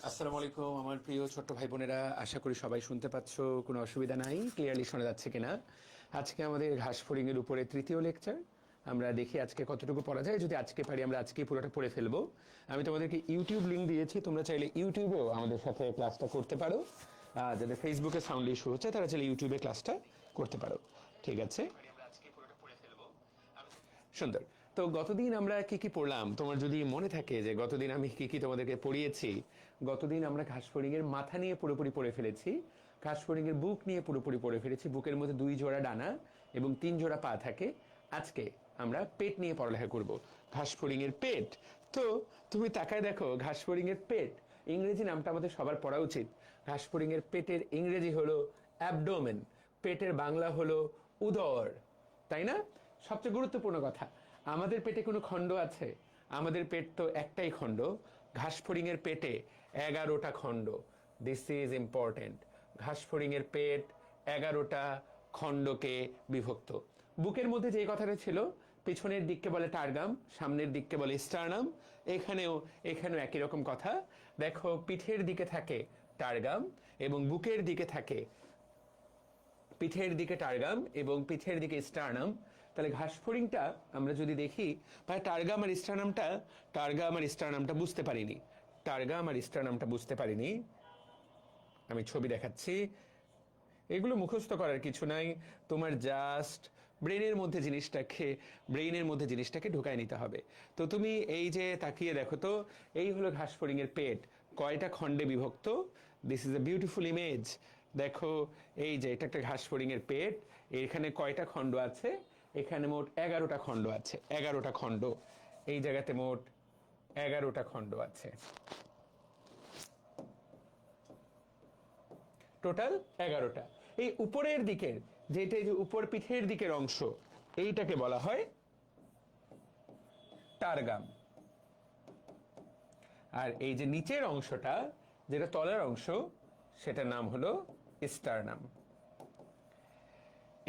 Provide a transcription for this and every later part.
আসসালামু আলাইকুম আমার প্রিয় ছোট্ট ভাই বোনেরা, আশা করি সবাই শুনতে পাচ্ছ, কোনো অসুবিধা নাই, ক্লিয়ারলি শোনা যাচ্ছে কিনা। আজকে আমাদের ঘাস ফড়িং এর উপরে তৃতীয় লেকচার। আমরা দেখি আজকে কতটুকু পড়া যায়। যদি আজকে পারি আমরা আজকে পুরোটা পড়ে ফেলবো। আমি তোমাদেরকে ইউটিউব লিঙ্ক দিয়েছি, তোমরা চাইলে ইউটিউবেও আমাদের সাথে ক্লাসটা করতে পারো। যাদের ফেসবুকে সাউন্ড ইস্যু হচ্ছে তারা চাইলে ইউটিউবে ক্লাসটা করতে পারো। ঠিক আছে, সুন্দর। তো গতদিন আমরা কি কি পড়লাম, তোমার যদি মনে থাকে যে গতদিন আমি কি কি তোমাদেরকে পড়িয়েছি। গতদিন আমরা ঘাস ফড়িং এর মাথা নিয়ে পুরোপুরি পড়ে ফেলেছি, ঘাস ফড়িং এর বুক নিয়ে পুরোপুরি পড়ে ফেলেছি। বুকের মধ্যে 2 জোড়া ডানা এবং 3 জোড়া পা থাকে। আজকে আমরা পেট নিয়ে পড়ালেখা করব, ঘাস ফড়িং এর পেট। তো তুমি তাকায় দেখো, ঘাস ফড়িং এর পেট, ইংরেজি নামটা আমাদের সবার পড়া উচিত। ঘাস ফড়িং এর পেটের ইংরেজি হলো অ্যাবডোমেন, পেটের বাংলা হলো উদর, তাই না? সবচেয়ে গুরুত্বপূর্ণ কথা, আমাদের পেটে কোনো খণ্ড আছে? আমাদের পেট তো একটাই খণ্ড। ঘাস ফড়িং এর পেটে 11টা খণ্ড। This is important. ঘাস ফড়িং এর পেট 11টা খণ্ডকে বিভক্ত। বুকের মধ্যে যে কথাটা ছিল, পিছনের দিককে বলে টার্গাম, সামনের দিককে বলে স্টার্নাম। এখানেও একই রকম কথা। দেখো, পিঠের দিকে থাকে টার্গাম এবং বুকের দিকে থাকে, পিঠের দিকে টার্গাম এবং পিঠের দিকে স্টার্নাম। তাহলে ঘাস ফড়িংটা আমরা যদি দেখি, ভাই টার্গাম আর স্টার্নামটা বুঝতে পারিনি। টার্গাম আর স্টার্নামটা বুঝতে পারিনি। আমি ছবি দেখাচ্ছি। এগুলো মুখস্থ করার কিছু নাই, তোমার জাস্ট ব্রেইনের মধ্যে জিনিসটাকে ঢুকায় নিতে হবে। তো তুমি এই যে তাকিয়ে দেখো তো, এই হলো ঘাস ফড়িং এর পেট, কয়টা খণ্ডে বিভক্ত। This is a beautiful image. দেখো, এই যে এটা একটা ঘাস ফড়িং এর পেট, এখানে কয়টা খণ্ড আছে? এখানে মোট 11টা খণ্ড আছে। 11টা খণ্ড, এই জায়গাতে মোট 11টা খণ্ড আছে, টোটাল 11টা। এই উপরের দিকের, যেটা যে উপর পিঠের দিকের অংশ, এইটাকে বলা হয় টার্গাম। আর এই যে নিচের অংশটা, যেটা তলের অংশ, সেটার নাম হলো স্টার্নাম।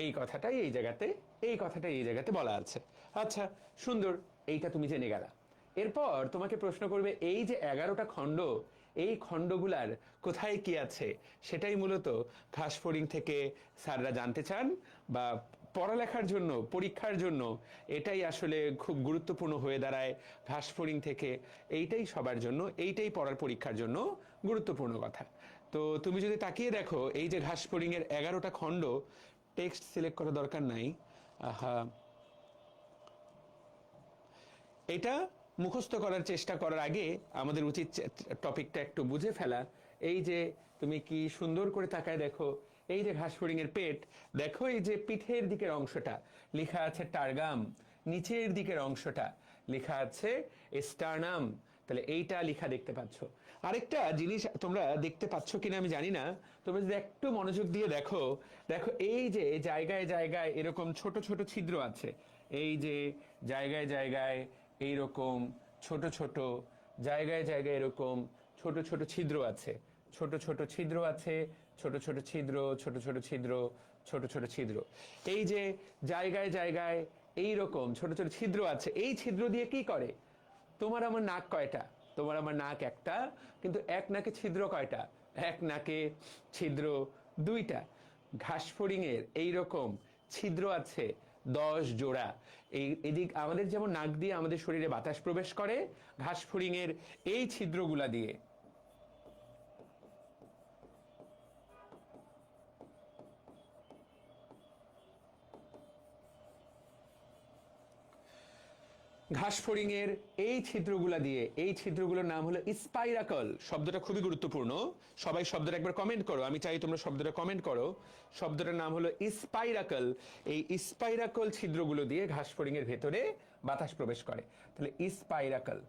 এই কথাটাই এই জায়গাতে বলা আছে। আচ্ছা, সুন্দর, এইটা তুমি জেনে গেলা। এরপর তোমাকে প্রশ্ন করবে, এই যে 11টা খণ্ড, এই খণ্ডগুলার কোথায় কি আছে, সেটাই মূলত ঘাস ফড়িং থেকে স্যাররা জানতে চান, বা পড়ালেখার জন্য, পরীক্ষার জন্য এটাই আসলে খুব গুরুত্বপূর্ণ হয়ে দাঁড়ায়। ঘাস ফড়িং থেকে এইটাই সবার জন্য, এইটাই পড়ার পরীক্ষার জন্য গুরুত্বপূর্ণ কথা। তো তুমি যদি তাকিয়ে দেখো, এই যে ঘাস ফড়িং এর 11টা খণ্ড, টেক্সট সিলেক্ট করা দরকার নাই, এটা মুখস্থ করার চেষ্টা করার আগে আমাদের উচিত টপিকটা একটু বুঝে ফেলা। এই যে তুমি কি সুন্দর করে তাকায় দেখো, এই যে ঘাস ফড়িং এর পেট, দেখো এই যে পিঠের দিকের অংশটা লেখা আছে টার্গাম, নিচের দিকের অংশটা লেখা আছে স্টার্নাম। তাহলে এইটা লেখা দেখতে পাচ্ছ। আরেকটা জিনিস তোমরা দেখতে পাচ্ছ কিনা আমি জানি না, তোমরা যদি একটু মনোযোগ দিয়ে দেখো, দেখো এই যে জায়গায় জায়গায় এরকম ছোট ছোট ছিদ্র আছে। এই যে জায়গায় জায়গায় এইরকম ছোট ছোট, জায়গায় জায়গায় এরকম ছোট ছোট ছিদ্র আছে, ছোট ছোট ছিদ্র আছে, ছোট ছোট ছিদ্র, ছোট ছোট ছিদ্র, ছোট ছোট ছিদ্র। এই যে জায়গায় জায়গায় এইরকম ছোট ছোট ছিদ্র আছে, এই ছিদ্র দিয়ে কি করে? তোমার আমার নাক কয়টা? তোমার আমার নাক একটা, কিন্তু এক নাকে ছিদ্র কয়টা? এক নাকে ছিদ্র 2টা। ঘাস ফড়িং এর এইরকম ছিদ্র আছে 10 জোড়া। এদিক আমাদের যেমন নাক দিয়ে আমাদের শরীরে বাতাস প্রবেশ করে, ঘাস ফড়িং এর এই ছিদ্রগুলা দিয়ে ঘাস ফড়িং এর এই ছিদ্রগুলা দিয়ে, এই ছিদ্রগুলোর নাম হলো স্পাইরাকল। শব্দটা খুবই গুরুত্বপূর্ণ, সবাই শব্দটা একবার কমেন্ট করো, আমি চাই তোমরা শব্দটা কমেন্ট করো। শব্দটার নাম হলো স্পাইরাকল। এই স্পাইরাকল ছিদ্রগুলো দিয়ে ঘাস ফড়িং এর ভেতরে বাতাস প্রবেশ করে। তাহলে স্পাইরাকল।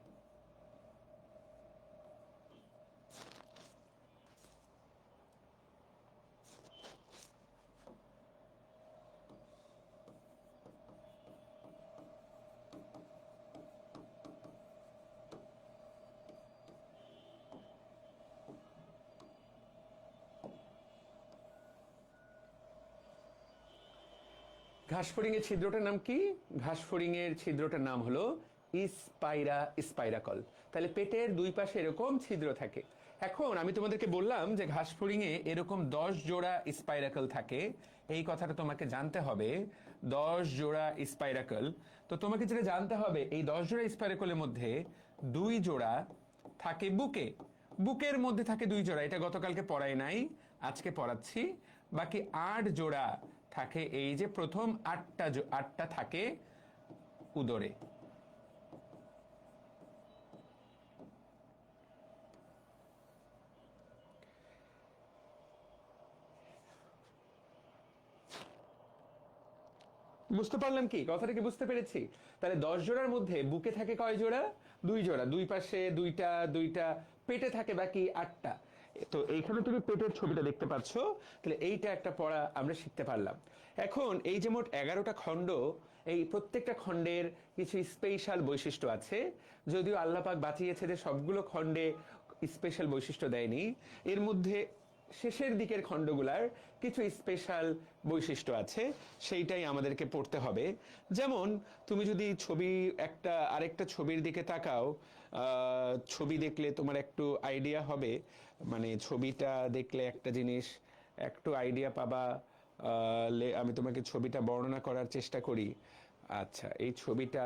ঘাস ফড়িং এর ছিদ্রটার নাম কি? ঘাস ফড়িং এর ছিদ্রটার নাম হলো স্পাইরাকল। তাহলে পেটের দুই পাশে এরকম ছিদ্র থাকে। এখন আমি তোমাদেরকে বললাম যে ঘাস ফড়িংয়ে এরকম 10 জোড়া স্পাইরাকল থাকে, এই কথাটা তোমাকে জানতে হবে। 10 জোড়া স্পাইরাকল। তো তোমাকে যেটা জানতে হবে, এই 10 জোড়া স্পাইরাকলের মধ্যে 2 জোড়া থাকে বুকে। বুকের মধ্যে থাকে 2 জোড়া, এটা গতকালকে পড়াই নাই, আজকে পড়াচ্ছি। বাকি 8 জোড়া থাকে, এই যে প্রথম 8টা থাকে উদরে। বুঝতে পারলাম কি কথাটা, কি বুঝতে পেরেছি? তাহলে 10 জোড়ার মধ্যে বুকে থাকে কয় জোড়া? 2 জোড়া, দুই পাশে দুইটা দুইটা, পেটে থাকে বাকি 8টা। তো এইখানে তুমি পেটের ছবিটা দেখতে পাচ্ছ। তাহলে এইটা একটা পড়া আমরা শিখতে পারলাম। এখন এই যে মোট 11টা খণ্ড, এই প্রত্যেকটা খণ্ডের কিছু স্পেশাল বৈশিষ্ট্য আছে। যদিও আল্লাহ পাক বাঁচিয়েছে যে সবগুলো খণ্ডে স্পেশাল বৈশিষ্ট্য দেয়নি, এর মধ্যে শেষের দিকের খণ্ডগুলার কিছু স্পেশাল বৈশিষ্ট্য আছে, সেইটাই আমাদেরকে পড়তে হবে। যেমন তুমি যদি আরেকটা ছবির দিকে তাকাও, ছবি দেখলে তোমার একটু আইডিয়া হবে, মানে ছবিটা দেখলে একটা জিনিস একটু আইডিয়া পাবা। আমি তোমাকে ছবিটা বর্ণনা করার চেষ্টা করি। আচ্ছা, এই ছবিটা,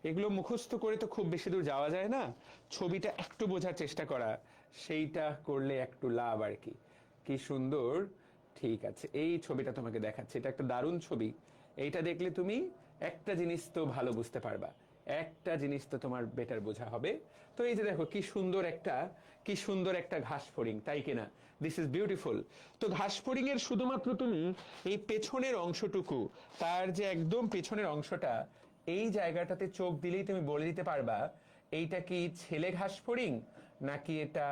এগুলো মুখস্থ করে তো খুব বেশি দূর যাওয়া যায় না, ছবিটা একটু বোঝার চেষ্টা করা, সেইটা করলে একটু লাভ আর কি। কি সুন্দর। ঠিক আছে, এই ছবিটা তোমাকে দেখাচ্ছি, এটা একটা দারুণ ছবি। এইটা দেখলে তুমি একটা জিনিস তো ভালো বুঝতে পারবা, একটা জিনিস তো তোমার বেটার বোঝা হবে। তো এই যে দেখো কি সুন্দর একটা ঘাস ফড়িং, তাই কিনা? This is beautiful. তো ঘাস ফড়িং এর শুধুমাত্র তুমি এই পেছনের অংশটুকু, তার যে একদম পেছনের অংশটা, এই জায়গাটাতে চোখ দিলেই তুমি বলে দিতে পারবা এইটা কি ছেলে ঘাস ফড়িং নাকি এটা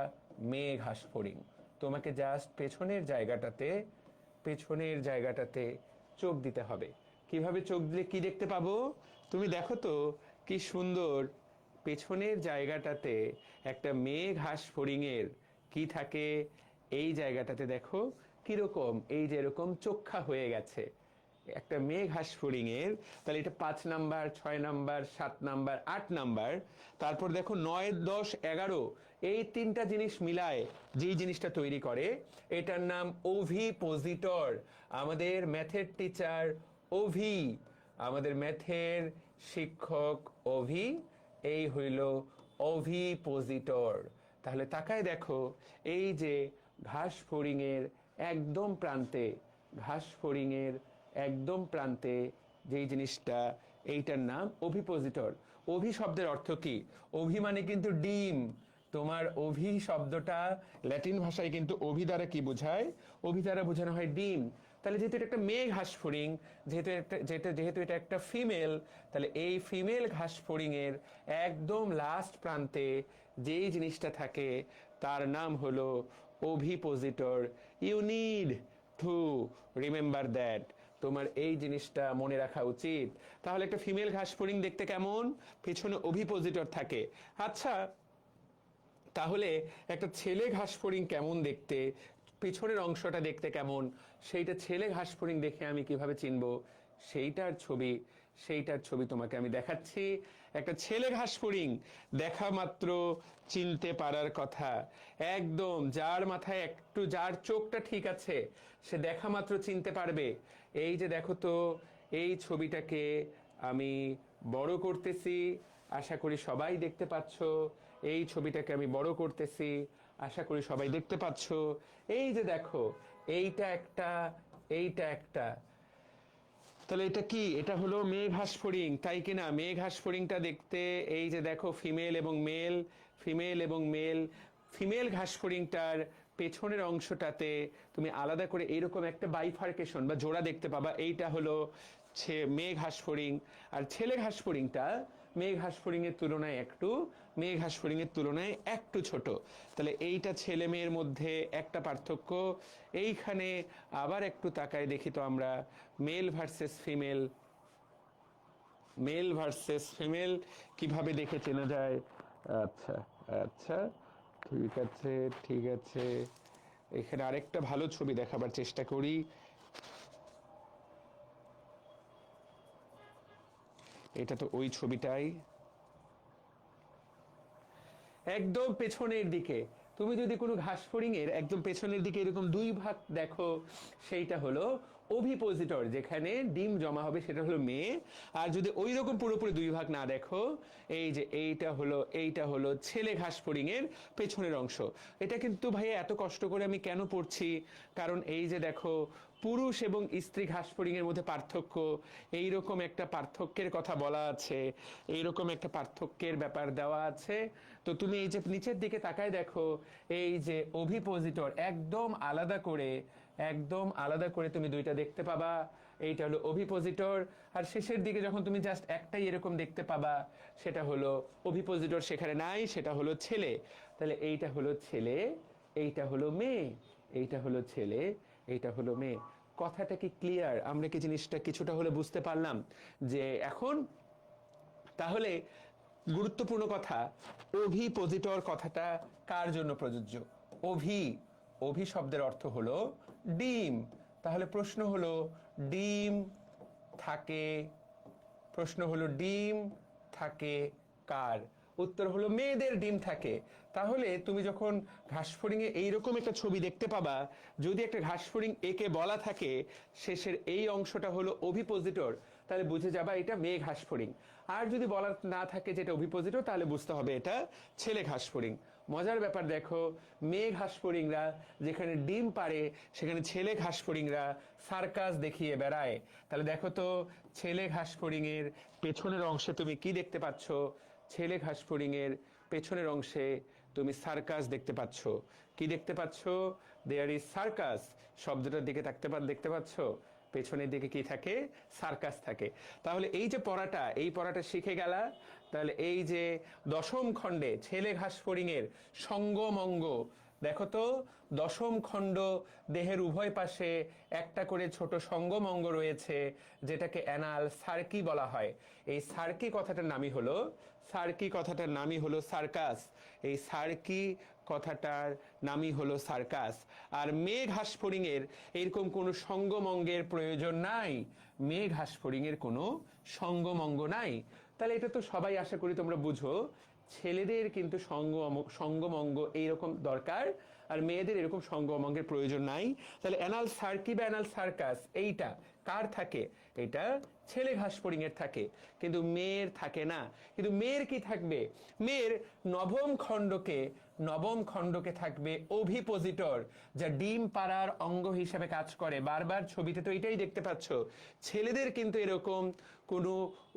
মেয়ে ঘাস ফড়িং। তোমাকে জাস্ট পেছনের জায়গাটাতে চোখ দিতে হবে। কিভাবে চোখ দিলে কি দেখতে পাবো? তুমি দেখো তো কি সুন্দর, পেছনের জায়গাটাতে একটা মেয়ে ঘাস ফড়িংয়ের কি থাকে, এই জায়গাটাতে দেখো কিরকম, এই যে এরকম চোখা হয়ে গেছে একটা মেয়ে ঘাস ফড়িংয়ের। তাহলে এটা 5 নাম্বার, 6 নাম্বার, 7 নাম্বার, 8 নাম্বার। তারপর দেখো 9, 10, 11, এই 3টা জিনিস মিলায় যেই জিনিসটা তৈরি করে, এটার নাম ওভিপোজিটর। আমাদের ম্যাথের টিচার ওভি, আমাদের ম্যাথের শিক্ষক ওভি, এই হইল ওভিপোজিটর। তাহলে তাকায় দেখো, এই যে ঘাস ফড়িংয়ের একদম প্রান্তে, ঘাস ফড়িংয়ের একদম প্রান্তে যেই জিনিসটা, এইটার নাম ওভিপোজিটর। ওভি শব্দের অর্থ কি? ওভি মানে কিন্তু ডিম। তোমার ওভি শব্দটা ল্যাটিন ভাষায় কিন্তু ওভি দ্বারা কি বোঝায়? ওভি দ্বারা বোঝানো হয় ডিম। তাহলে যেহেতু এটা একটা মেয়ে ঘাস ফড়িং, যেহেতু এটা একটা ফিমেল, তাহলে এই ফিমেল ঘাস ফড়িং এর একদম লাস্ট প্রান্তে যেই জিনিসটা থাকে তার নাম হলো ovipositor. You need to remember that. তোমার এই জিনিসটা মনে রাখা উচিত। তাহলে একটা ফিমেল ঘাস ফড়িং দেখতে কেমন? পেছনে ওভিপোজিটর থাকে। আচ্ছা, তাহলে একটা ছেলে ঘাস ফড়িং কেমন দেখতে, পিছনের অংশটা দেখতে কেমন, সেইটা ছেলে ঘাস ফড়িং দেখে আমি কিভাবে চিনবো? সেইটার ছবি তোমাকে আমি দেখাচ্ছি। একটা ছেলে ঘাস ফড়িং দেখা মাত্র চিনতে পারার কথা, একদম যার মাথায় একটু, যার চোখটা ঠিক আছে, সে দেখা মাত্র চিনতে পারবে। এই যে দেখো তো, এই ছবিটাকে আমি বড় করতেছি, আশা করি সবাই দেখতে পাচ্ছ। এই ছবিটাকে আমি বড় করতেছি, আশা করি সবাই দেখতে পাচ্ছ। এই যে দেখো, এইটা একটা। তাহলে এটা কি? এটা হলো মেয়ে ঘাস ফড়িং, তাই কিনা? মেয়ে ঘাস ফড়িংটা দেখতে, এই যে দেখো ফিমেল এবং মেল, ফিমেল এবং মেল। ফিমেল ঘাস ফড়িংটার পেছনের অংশটাতে তুমি আলাদা করে এইরকম একটা বাইফার্কেশন বা জোড়া দেখতে পাবা, এইটা হলো মেয়ে ঘাস ফড়িং। আর ছেলে ঘাস ফড়িংটা মেয়ে ঘাস ফড়িং এর তুলনায় একটু ছোট। তাহলে এইটা ছেলে মেয়ের মধ্যে একটা পার্থক্য। এইখানে আবার একটু তাকায় দেখি তো আমরা, মেল ভার্সেস ফিমেল কিভাবে দেখে চেনা যায়। আচ্ছা, আচ্ছা, ঠিক আছে। এখানে আরেকটা ভালো ছবি দেখাবার চেষ্টা করি। এটা তো ওই ছবিটাই। একদম পেছনের দিকে। তুমি যদি কোনো ঘাস ফড়িং এর একদম পেছনের দিকে এরকম দুই ভাগ দেখো, সেইটা হলো ওভিপোজিটর, যেখানে ডিম জমা হবে সেটা হলো মেয়ে। আর যদি ওই রকম পুরোপুরি দুই ভাগ না দেখো, এই যে এইটা হলো ছেলে ঘাস ফড়িং এর পেছনের অংশ। এটা কিন্তু ভাই এত কষ্ট করে আমি কেন পড়ছি, কারণ এই যে দেখো পুরুষ এবং স্ত্রী ঘাস ফড়িং এর মধ্যে পার্থক্য, এইরকম একটা পার্থক্যের কথা বলা আছে, এইরকম একটা পার্থক্যের ব্যাপার দেওয়া আছে। তো তুমি এই যে নিচের দিকে তাকায় দেখো, এই যে ওভিপোজিটর একদম আলাদা করে তুমি দুইটা দেখতে পাবা। এইটা হলো ওভিপোজিটর, আর শেষের দিকে যখন তুমি জাস্ট একটাই এরকম দেখতে পাবা, সেটা হলো ওভিপোজিটর সেখানে নাই, সেটা হলো ছেলে। তাহলে এইটা হলো ছেলে, এইটা হলো মেয়ে, এইটা হলো ছেলে, এইটা হলো মেয়ে। কথাটা কি ক্লিয়ার? আমরা কি জিনিসটা কিছুটা হলে বুঝতে পারলাম? যে এখন তাহলে গুরুত্বপূর্ণ কথা, ওভিপোজিটর কথাটা কার জন্য প্রযোজ্য? ওভি, ওভি শব্দের অর্থ হলো ডিম। তাহলে প্রশ্ন হলো ডিম থাকে, প্রশ্ন হলো ডিম থাকে কার? উত্তর হলো মেয়েদের ডিম থাকে। তাহলে তুমি যখন ঘাসফড়িং এ এইরকম একটা ছবি দেখতে পাবা, যদি একটা ঘাসফড়িং একে বলা থাকে শেষের এই অংশটা হলো ওভিপোজিটর, তাহলে বুঝে যাবা এটা মেয়ে ঘাসফড়িং। আর যদি বলা না থাকে যেটা ওভিপোজিটর, তাহলে বুঝতে হবে এটা ছেলে ঘাসফড়িং। মজার ব্যাপার দেখো, মেয়ে ঘাসফড়িংরা যেখানে ডিম পারে সেখানে ছেলে ঘাসফড়িংরা সার্কাস দেখিয়ে বেড়ায়। তাহলে দেখো তো, ছেলে ঘাসফড়িং এর পেছনের অংশে তুমি কি দেখতে পাচ্ছ? ছেলে ঘাসফড়িং এর পেছনের অংশে তুমি সার্কাস দেখতে পাচ্ছ। কি দেখতে পাচ্ছ? There is cercus. শব্দটার দিকে দেখতে পাচ্ছ, পেছনের দিকে কি থাকে? সার্কাস থাকে। তাহলে এই যে পড়াটা, এই পড়াটা শিখে গেলা। তাহলে এই যে দশম খণ্ডে ছেলে ঘাসফড়িং এর সঙ্গমঙ্গ, দেখো তো দশম খণ্ড, দেহের উভয় পাশে একটা করে ছোট সঙ্গমঙ্গ রয়েছে, যেটাকে অ্যানাল সার্কি বলা হয়। এই সার্কি কথাটার নামই হলো সার্কাস। এই সার্কি কথাটার নামই হলো সার্কাস। আর মেয়ে ঘাসফড়িং এর এরকম কোনো সঙ্গমঙ্গের প্রয়োজন নাই, মেয়ে ঘাসফড়িং এর কোনো সঙ্গমঙ্গ নাই। তাহলে এটা তো সবাই আশা করি তোমরা বুঝো, ছেলেদের কিন্তু সঙ্গমঙ্গ এইরকম দরকার, আর মেয়েদের এরকম সঙ্গমঙ্গের প্রয়োজন নাই। তাহলে অ্যানাল সার্কি বা অ্যানাল সার্কাস এইটা কার থাকে? এটা ছেলে ঘাসফড়িং এর থাকে, কিন্তু মেয়ের থাকে না। কিন্তু মেয়ের কি থাকবে? মেয়ের নবম খণ্ডকে থাকবে ওভিপোজিটর, যা ডিম পাড়ার অঙ্গ হিসেবে কাজ করে। বারবার ছবিতে তো এটাই দেখতে পাচ্ছ। ছেলেদের কিন্তু এরকম কোনো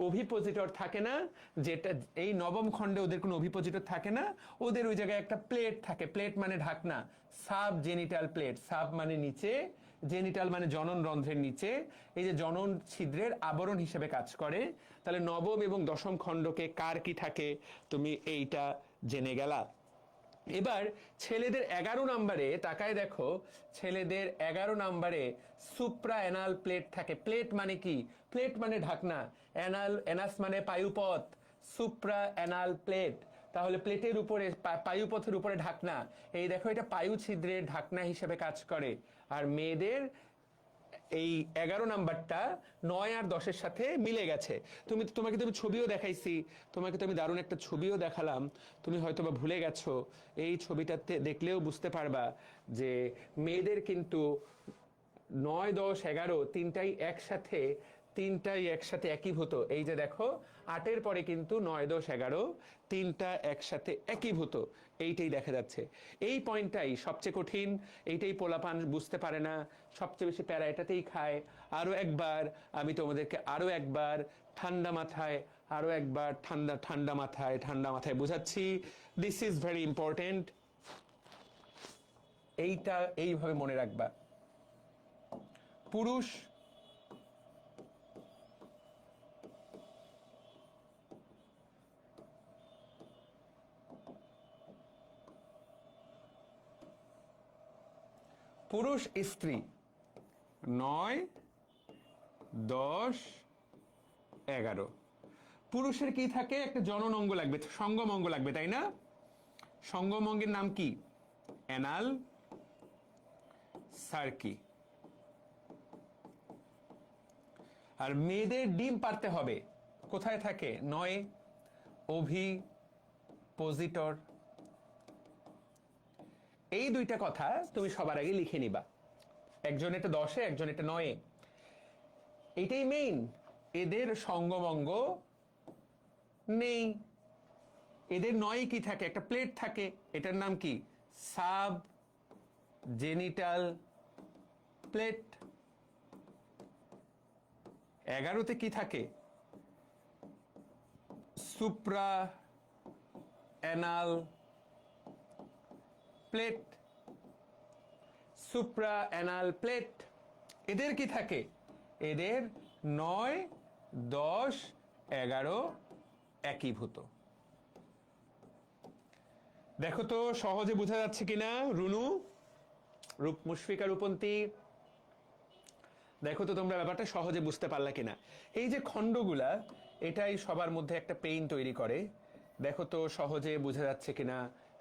ওভিপোজিটর থাকে না, যেটা এই নবম খণ্ডে ওদের কোনো ওভিপোজিটর থাকে না। ওদের ওই জায়গায় একটা প্লেট থাকে, প্লেট মানে ঢাকনা, সাব জেনিটাল প্লেট। সাব মানে নিচে, জেনিটাল মানে জনন রন্ধ্রের নিচে, এই যে জনন ছিদ্রের আবরণ হিসেবে কাজ করে। তাহলে নবম এবং দশম খণ্ডকে কার কি থাকে তুমি এইটা জেনে গেলা। এবার ছেলেদের 11 নম্বরে তাকায় দেখো, ছেলেদের 11 নম্বরে সুপ্রা অ্যানাল প্লেট থাকে। প্লেট মানে কি? প্লেট মানে ঢাকনা, অ্যানাস মানে পায়ুপথ, সুপ্রা অ্যানাল প্লেট। তাহলে প্লেটের উপরে, পায়ুপথের উপরে ঢাকনা। এই দেখো, এটা পায়ু ছিদ্রের ঢাকনা হিসেবে কাজ করে। আর মেয়েদের এই 11 নাম্বারটা 9 আর 10-এর সাথে মিলে গেছে। তোমাকে ছবিও দেখাইছি, তোমাকে তো আমি দারুণ একটা ছবিও দেখালাম, তুমি হয়তো বা ভুলে গেছো। এই ছবিটাতে দেখলেও বুঝতে পারবা যে মেয়েদের কিন্তু 9, 10, 11 তিনটাই একসাথে একীভূত। এই যে দেখো, 8-এর পরে কিন্তু 9, 10, 11 তিনটা একসাথে একীভূত, এইটাই দেখা যাচ্ছে। এই পয়েন্টটাই সবচেয়ে কঠিন, এইটাই পোলাপান বুঝতে পারে না, সবচেয়ে বেশি প্যারা এটাতেই খায়। আমি তোমাদেরকে ঠান্ডা মাথায় বোঝাচ্ছি। This is very important. এইটা এইভাবে মনে রাখবা। পুরুষ স্ত্রী 9, 10, 11। পুরুষের কি থাকে? একটা জনন অঙ্গ লাগবে, সঙ্গম অঙ্গ লাগবে, তাই না? সঙ্গম অঙ্গের নাম কি? অ্যানাল সার্কি। আর মেয়েদের ডিম পারতে হবে, কোথায় থাকে? 9 ওভিপোজিটর, এই দুইটা কথা তুমি সবার আগে লিখে নিবা, একজন এটা 10-এ, একজন এটা 9-এ। এটাই মেইন, এদের সঙ্গমঙ্গ নেই। এদের 9-এ কি থাকে? একটা প্লেট থাকে, এটার নাম কি? Sub genital plate. 11-তে কি থাকে? Supra anal plate. Supra anal plate. এদের কি থাকে? এদের 9, 10, 11 একীভূত। দেখো তো সহজে বোঝা যাচ্ছে কিনা রুনু, মুশফিকা, রূপন্তী? দেখো তো তোমরা ব্যাপারটা সহজে বুঝতে পারলা কিনা। এই যে খণ্ডগুলা, এটাই সবার মধ্যে একটা পেইন তৈরি করে। দেখো তো সহজে বোঝা যাচ্ছে কিনা,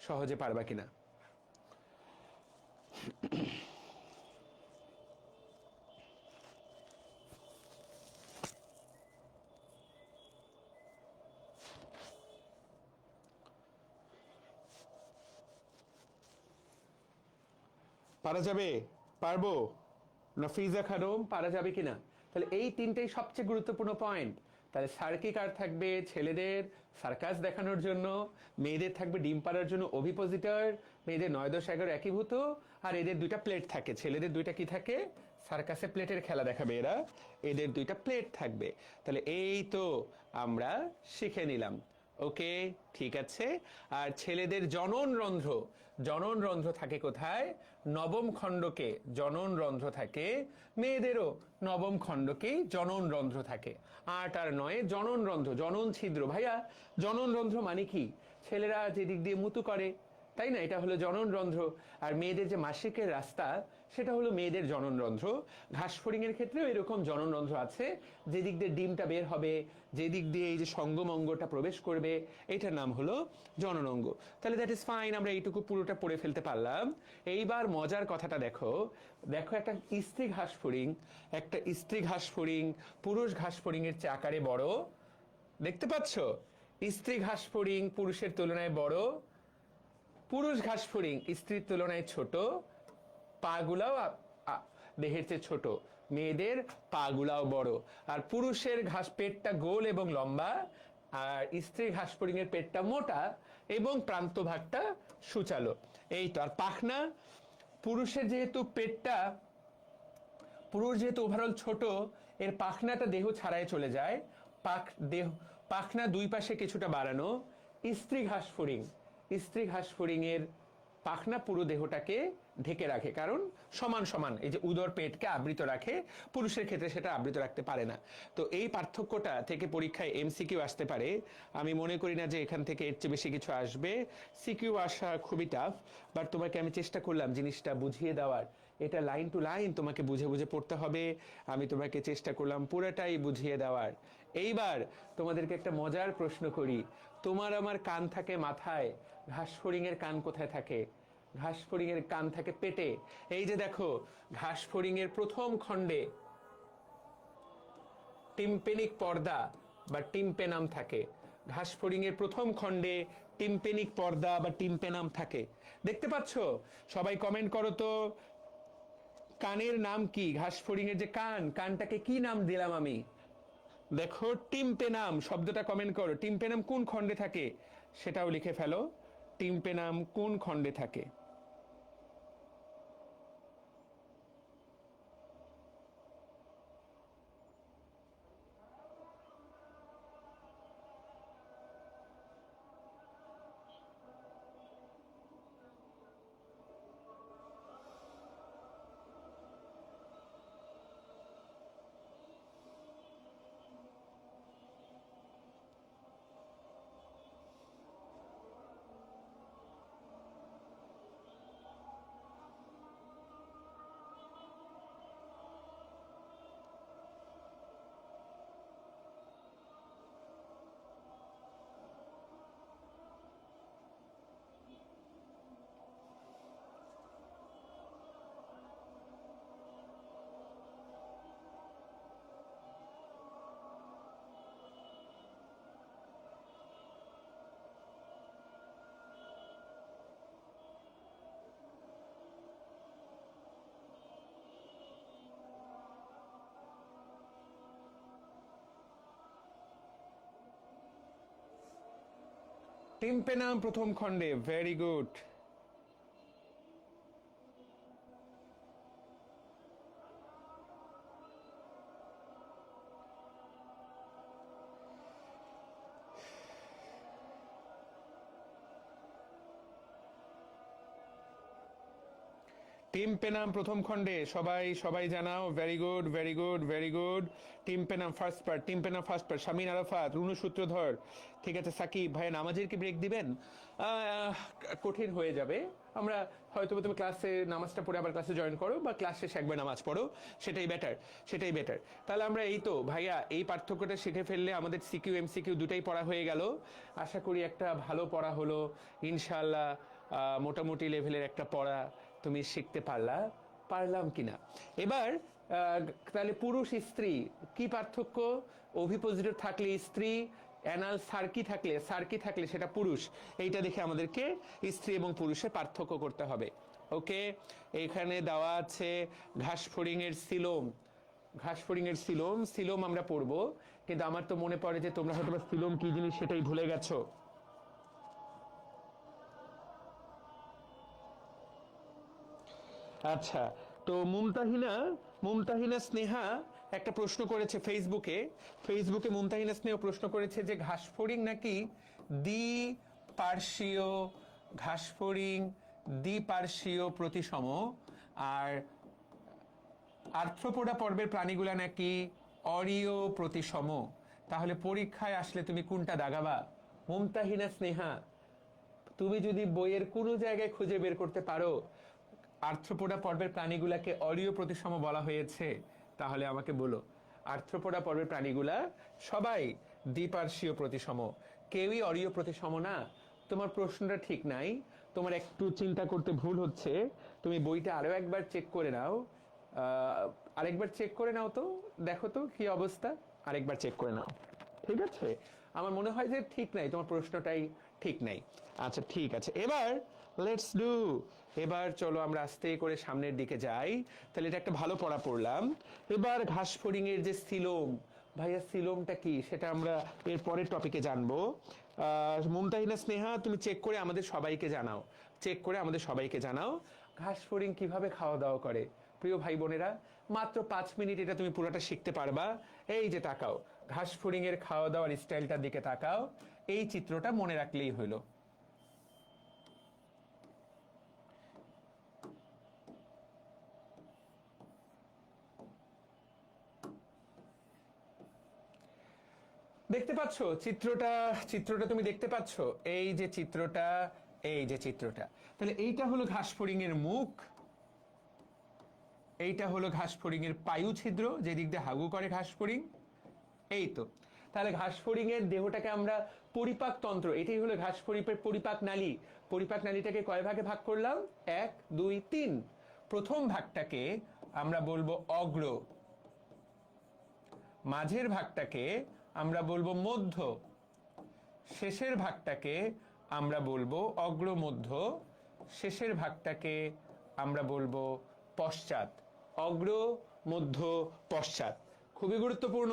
সহজে পারবা কিনা। পারা যাবে? পারবো? নফিজা খানম, পারা যাবে কিনা? তাহলে এই তিনটেই সবচেয়ে গুরুত্বপূর্ণ পয়েন্ট। তাহলে সার্কিক আর থাকবে ছেলেদের সার্কাস দেখানোর জন্য, মেয়েদের থাকবে ডিম পাড়ার জন্য ওভিপোজিটর, মেয়েদের 9, 10, 11 একীভূত, আর এদের দুইটা প্লেট থাকে। ছেলেদের দুইটা কি থাকে? সার্কাসে প্লেটের খেলা দেখাবে এরা, এদের দুইটা প্লেট থাকবে। তাহলে এই তো আমরা শিখে নিলাম। ওকে, ঠিক আছে। আর ছেলেদের জনন রন্ধ্র, জনন রন্ধ্র থাকে কোথায়? নবম খণ্ডকে জনন রন্ধ্র থাকে। মেয়েদেরও নবম খণ্ডকেই জনন রন্ধ্র থাকে। 8 আর 9 জনন রন্ধ্র, জনন ছিদ্র। ভাইয়া, জনন রন্ধ্র মানে কি? ছেলেরা যে দিক দিয়ে মুতু করে, তাই না? এটা হলো জনন রন্ধ্র। আর মেয়েদের যে মাসিকের রাস্তা, সেটা হলো মেয়েদের জনন রন্ধ্র। ঘাস ফড়িংয়ের ক্ষেত্রেও এরকম জনন রন্ধ্র আছে, যে দিক দিয়ে ডিমটা বের হবে, যে দিক দিয়ে এই যে সঙ্গমঙ্গটা প্রবেশ করবে, এটার নাম হলো জননঙ্গ। তাহলে দ্যাট ইজ ফাইন, আমরা এইটুকু পুরোটা পড়ে ফেলতে পারলাম। এইবার মজার কথাটা দেখো। দেখো, একটা স্ত্রী ঘাস ফড়িং, একটা স্ত্রী ঘাস ফড়িং পুরুষ ঘাস ফড়িংয়ের চেয়ে আকারে বড়। দেখতে পাচ্ছ? স্ত্রী ঘাস ফড়িং পুরুষের তুলনায় বড়, পুরুষ ঘাস ফড়িং স্ত্রীর তুলনায় ছোট। পাগুলাও দেহের চেয়ে ছোট, মেয়েদের পাগুলাও বড়। আর পুরুষের ঘাস পেটটা গোল এবং লম্বা, আর স্ত্রী ঘাস ফড়িং এর পেটটা মোটা এবং প্রান্ত ভাগটা সুচালো। এই তো। আর পাখনা, পুরুষের যেহেতু পেটটা, পুরুষ যেহেতু ওভারঅল ছোট, এর পাখনাটা দেহ ছাড়াই চলে যায়। পাখনা দুই পাশে কিছুটা বাড়ানো। স্ত্রী ঘাস ফড়িং, স্ত্রী ঘাস ফড়িং এর পাখনা পুরো দেহটাকে ঢেকে রাখে, কারণ সমান সমান এই যে উদর পেটকে আবৃত রাখে। পুরুষের ক্ষেত্রে সেটা আবৃত রাখতে পারে না। তো এই পার্থক্যটা থেকে পরীক্ষায় এমসিকিউ আসতে পারে। আমি মনে করি না যে এখান থেকে এর চেয়ে বেশি কিছু আসবে। সিকিউ আসা খুবই টাফ, বাট তোমাকে আমি চেষ্টা করলাম জিনিসটা বুঝিয়ে দেওয়ার। এটা লাইন টু লাইন তোমাকে বুঝে বুঝে পড়তে হবে। আমি তোমাকে চেষ্টা করলাম পুরোটাই বুঝিয়ে দেওয়ার। এইবার তোমাদেরকে একটা মজার প্রশ্ন করি। তোমার আমার কান থাকে মাথায়, ঘাস ফড়িং এর কান কোথায় থাকে? ঘাস ফড়িং এর কান থাকে পেটে। এই যে দেখো, ঘাস ফড়িং এর প্রথম খণ্ডে টিম্পেনিক পর্দা বা টিম্পেনাম থাকে। ঘাস ফড়িং এর প্রথম খণ্ডে টিম্পেনিক পর্দা বা টিম্পেনাম থাকে। দেখতে পাচ্ছ? সবাই কমেন্ট করো তো, কানের নাম কি? ঘাস ফড়িং এর যে কান, কানটাকে কি নাম দিলাম আমি? দেখো, টিম্পেনাম শব্দটা কমেন্ট করো। টিম্পেনাম কোন খণ্ডে থাকে সেটাও লিখে ফেলো। টিম্পেনাম কোন খণ্ডে থাকে? টিম্পেনাম প্রথম খণ্ডে, ভেরি গুড। টিম্পেনাম প্রথম খণ্ডে, সবাই সবাই জানাও, very good very good very good. Tympanum first part, tympanum first part, Shamin Arafat, Runu Sutradhar. ঠিক আছে সাকিব ভাই, নামাজের কি ব্রেক দিবেন? কঠিন হয়ে যাবে। আমরা হয়তো তুমি ক্লাসে নামাজটা পড়ে আবার ক্লাসে জয়েন করো, বা ক্লাস শেষে একবার নামাজ পড়ো, সেটাই বেটার, সেটাই বেটার। তাহলে আমরা এই তো ভাইয়া এই পার্থক্যটা শিখে ফেললে আমাদের সিকিউ এমসিকিউ দুটাই পড়া হয়ে গেল। আশা করি একটা ভালো পড়া হলো ইনশাআল্লাহ। মোটামুটি লেভেলের একটা পড়া তুমি শিখতে পারলাম কিনা। এবার তাহলে পুরুষ স্ত্রী কি পার্থক্য? অভিপোজিটর থাকলে স্ত্রী, অ্যানাল সার্কি থাকলে সেটা পুরুষ। এইটা দেখে আমাদেরকে স্ত্রী এবং পুরুষের পার্থক্য করতে হবে। ওকে, এইখানে দেওয়া আছে ঘাসফড়িং এর সিলোম। ঘাসফড়িং এর সিলোম আমরা পড়বো, কিন্তু আমার তো মনে পড়ে যে তোমরা হয়তো সিলোম কি জিনিস সেটাই ভুলে গেছো। আচ্ছা, তো মুমতাহিনা স্নেহা একটা প্রশ্ন করেছে ফেসবুকে মুমতাহিনা স্নেহ প্রশ্ন করেছে যে ঘাসফড়িং নাকি দ্বিপার্শ্বীয়, ঘাসফড়িং দ্বিপার্শ্বীয় প্রতিসম, আর আর্থ্রোপোডা পর্বের প্রাণীগুলা নাকি অরীয় প্রতিসম। তাহলে পরীক্ষায় আসলে তুমি কোনটা দাগাবা? মুমতাহিনা স্নেহা, তুমি যদি বইয়ের কোনো জায়গায় খুঁজে বের করতে পারো আর্থ্রোপোডা পর্বের প্রাণীগুলাকে অরীয় প্রতিসম বলা হয়েছে, তাহলে আমাকে বলো। আর্থ্রোপোডা পর্বের প্রাণীগুলা সবাই দ্বিপার্শ্বীয় প্রতিসম, কেউই অরীয় প্রতিসম না। তোমার প্রশ্নটা ঠিক নাই, তোমার একটু চিন্তা করতে ভুল হচ্ছে। তুমি বইটা আরো একবার চেক করে নাও, আরেকবার চেক করে নাও তো, দেখো তো কি অবস্থা, আরেকবার চেক করে নাও। ঠিক আছে, আমার মনে হয় যে ঠিক নাই, তোমার প্রশ্নটাই ঠিক নাই। আচ্ছা ঠিক আছে, এবার লেটস ডু, এবার চলো আমরা আস্তে করে সামনের দিকে যাই। তাহলে এটা একটা ভালো পড়া পড়লাম। এবার ঘাসফড়িং এর যে সিলোম, ভাইয়া সিলোমটা কি সেটা আমরা এর পরের টপিকে জানবো। মুমতাহিনা স্নেহা, তুমি চেক করে আমাদের সবাইকে জানাও ঘাসফড়িং কিভাবে খাওয়া দাওয়া করে। প্রিয় ভাই বোনেরা, মাত্র 5 মিনিট এটা তুমি পুরোটা শিখতে পারবা। এই যে তাকাও, ঘাসফড়িং এর খাওয়া দাওয়ার স্টাইলটার দিকে তাকাও, এই চিত্রটা মনে রাখলেই হলো। দেখতে পাচ্ছ চিত্রটা তুমি দেখতে পাচ্ছ? এই যে চিত্রটা, তাহলে এইটা হলো ঘাসফড়িং এর মুখ, এইটা হলো ঘাসফড়িং এর পায়ু ছিদ্র, যে দিক দিয়ে হাগু করে ঘাসফড়িং। এই তো, তাহলে ঘাসফড়িং এর দেহটাকে আমরা পরিপাক তন্ত্র, এটাই হলো ঘাসফড়িংয়ের পরিপাক নালী। পরিপাক নালীটাকে কয় ভাগে ভাগ করলাম? 1 2 3। প্রথম ভাগটাকে আমরা বলবো অগ্র, মাঝের ভাগটাকে আমরা বলবো মধ্য, শেষের ভাগটাকে আমরা বলবো অগ্র মধ্য, শেষের ভাগটাকে আমরা বলবো পশ্চাৎ। অগ্র মধ্য পশ্চাৎ, খুবই গুরুত্বপূর্ণ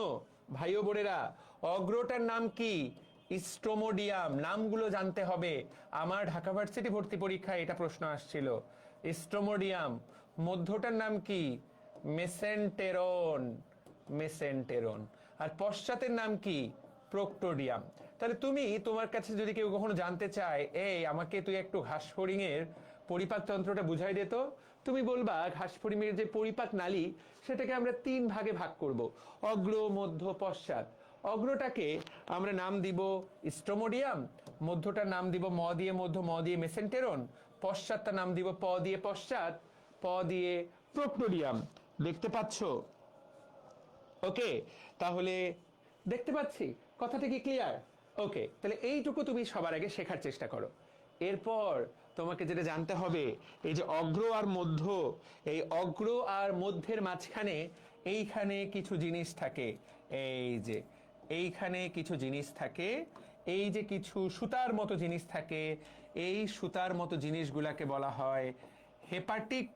ভাই ও বোনেরা। অগ্রটার নাম কি? স্ট্রোমোডিয়াম। নামগুলো জানতে হবে, আমার ঢাকা ভার্সিটি ভর্তি পরীক্ষায় এটা প্রশ্ন আসছিল। স্ট্রোমোডিয়াম। মধ্যটার নাম কি? মেসেন্টেরন। আর পশ্চাতের নাম কি? প্রোক্টোডিয়াম। তাহলে তুমি, তোমার কাছে যদি কেউ কখনো জানতে চায় এই আমাকে তুই একটু ঘাসফড়িং এর পরিপাক তন্ত্রটা বুঝাই দে তো, তুমি বলবা ঘাসফড়িং এর যে পরিপাক নালী সেটাকে আমরা 3 ভাগে ভাগ করব, অগ্র মধ্য পশ্চাৎ। অগ্রটাকে আমরা নাম দিব স্ট্রোমোডিয়াম, মধ্যটার নাম দিব ম দিয়ে মধ্য, ম দিয়ে মেসেন্টেরন, পশ্চাৎটার নাম দিব প দিয়ে পশ্চাৎ, প দিয়ে প্রোক্টোডিয়াম। দেখতে পাচ্ছ? ওকে, তাহলে দেখতে পাচ্ছি, কথাটা কি ক্লিয়ার? ওকে, তাহলে এইটুকু তুমি সবার আগে শেখার চেষ্টা করো। এরপর তোমাকে যেটা জানতে হবে, এই যে অগ্র আর মধ্য, এই অগ্র আর মধ্যের মাঝখানে এইখানে কিছু জিনিস থাকে। এই যে এইখানে কিছু জিনিস থাকে, এই যে কিছু সুতার মতো জিনিস থাকে, এই সুতার মতো জিনিসগুলাকে বলা হয় হেপাটিক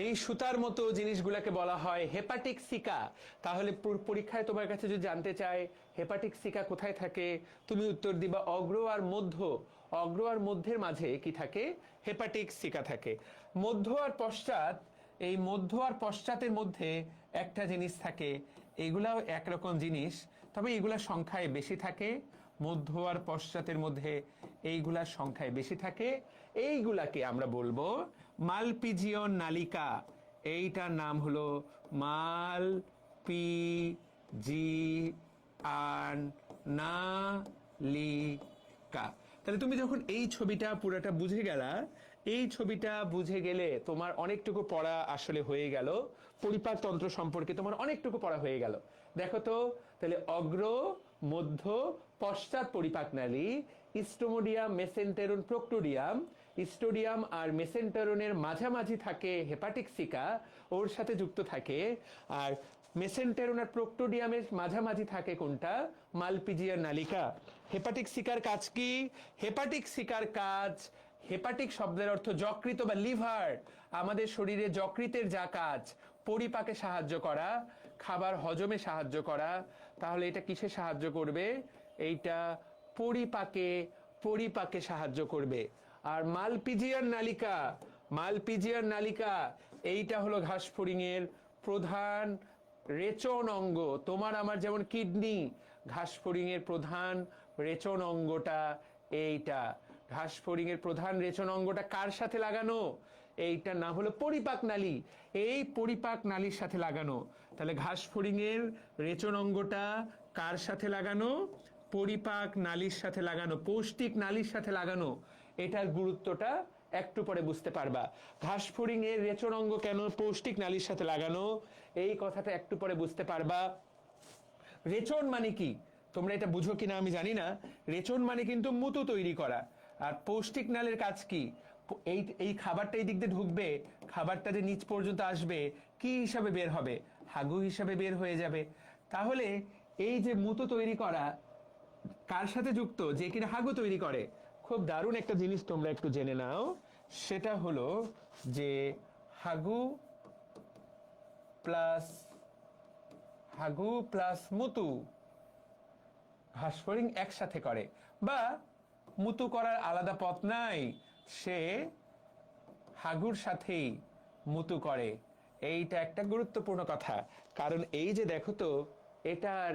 এই সুতার মতো জিনিসগুলোকে বলা হয় হেপাটিক সিকা। তাহলে পরীক্ষায় তোমার কাছে যদি জানতে চায় হেপাটিক সিকা কোথায় থাকে, তুমি উত্তর দিবা অগ্র আর মধ্য। অগ্র আর মধ্যের মাঝে কি থাকে? হেপাটিক সিকা থাকে। মধ্য আর পশ্চাৎ, এই মধ্য আর পশ্চাতের মধ্যে একটা জিনিস থাকে, এগুলাও একরকম জিনিস, তবে এগুলা সংখ্যায় বেশি থাকে। মধ্য আর পশ্চাতের মধ্যে এইগুলার সংখ্যায় বেশি থাকে। এইগুলাকে আমরা বলবো মালপিজিয়ন নালিকা। এইটার নাম হলো মালপিজিয়ান নালিকা। তাহলে তুমি যখন এই ছবিটা পুরোটা বুঝে গেলা, এই ছবিটা বুঝে গেলে তোমার অনেকটুকু পড়া আসলে হয়ে গেল। পরিপাক তন্ত্র সম্পর্কে তোমার অনেকটুকু পড়া হয়ে গেল। দেখো তো, তাহলে অগ্র, মধ্য, পশ্চাৎ পরিপাক নালী, স্টোমোডিয়াম, মেসেন্টেরন, প্রোক্টোডিয়াম। স্টোডিয়াম আর মেসেন্টেরনের মাঝামাঝি থাকে হেপাটিক সিকা, ওর সাথে যুক্ত থাকে। আর মেসেন্টেরন আর প্রোক্টোডিয়ামের মাঝামাঝি থাকে কোনটা? মালপিজিয়ান নালিকা। হেপাটিক সিকার কাজ কি? হেপাটিক সিকার কাজ, হেপাটিক শব্দের অর্থ যকৃত বা লিভার। আমাদের শরীরে যকৃতের যা কাজ, পরিপাকে সাহায্য করা, খাবার হজমে সাহায্য করা। তাহলে এটা কিসে সাহায্য করবে? এইটা পরিপাকে, পরিপাকে সাহায্য করবে। আর মালপিজিয়ান নালিকা, মালপিজিয়ান নালিকা এইটা হলো ঘাসফড়িং এর প্রধান রেচন অঙ্গ। তোমার আমার যেমন কিডনি, ঘাসফড়িং এর প্রধান রেচন অঙ্গটা এইটা। ঘাসফড়িং এর প্রধান রেচন অঙ্গটা কার সাথে লাগানো? এইটার নাম হলো পরিপাক নালী। এই পরিপাক নালীর সাথে লাগানো। তাহলে ঘাসফড়িং এর রেচন অঙ্গটা কার সাথে লাগানো? পরিপাক নালীর সাথে লাগানো, পৌষ্টিক নালীর সাথে লাগানো। এটার গুরুত্বটা একটু পরে বুঝতে পারবা। ঘাসফড়িং এর রেচন অঙ্গ কেন পৌষ্টিক নালীর সাথে লাগানো, এই কথাটা একটু পরে বুঝতে পারবা। রেচন মানে কি তোমরা এটা বুঝো কিনা আমি জানি না। রেচন মানে কিন্তু মুতু তৈরি করা। আর পৌষ্টিক নালীর কাজ কি? এই এই খাবারটা এই দিক দিয়ে ঢুকবে, খাবারটা যে নিচ পর্যন্ত আসবে, কি হিসাবে বের হবে? হাগু হিসাবে বের হয়ে যাবে। তাহলে এই যে মুতু তৈরি করা কার সাথে যুক্ত? যে কিনা হাগু তৈরি করে। খুব দারুণ একটা জিনিস তোমরা একটু জেনে নাও, সেটা হলো যে হাগু প্লাস, হাগু প্লাস মুতু ঘাসফড়িং একসাথে করে, বা মুতু করার আলাদা পথ নাই, সে হাগুর সাথেই মুতু করে। এইটা একটা গুরুত্বপূর্ণ কথা। কারণ এই যে দেখো তো, এটার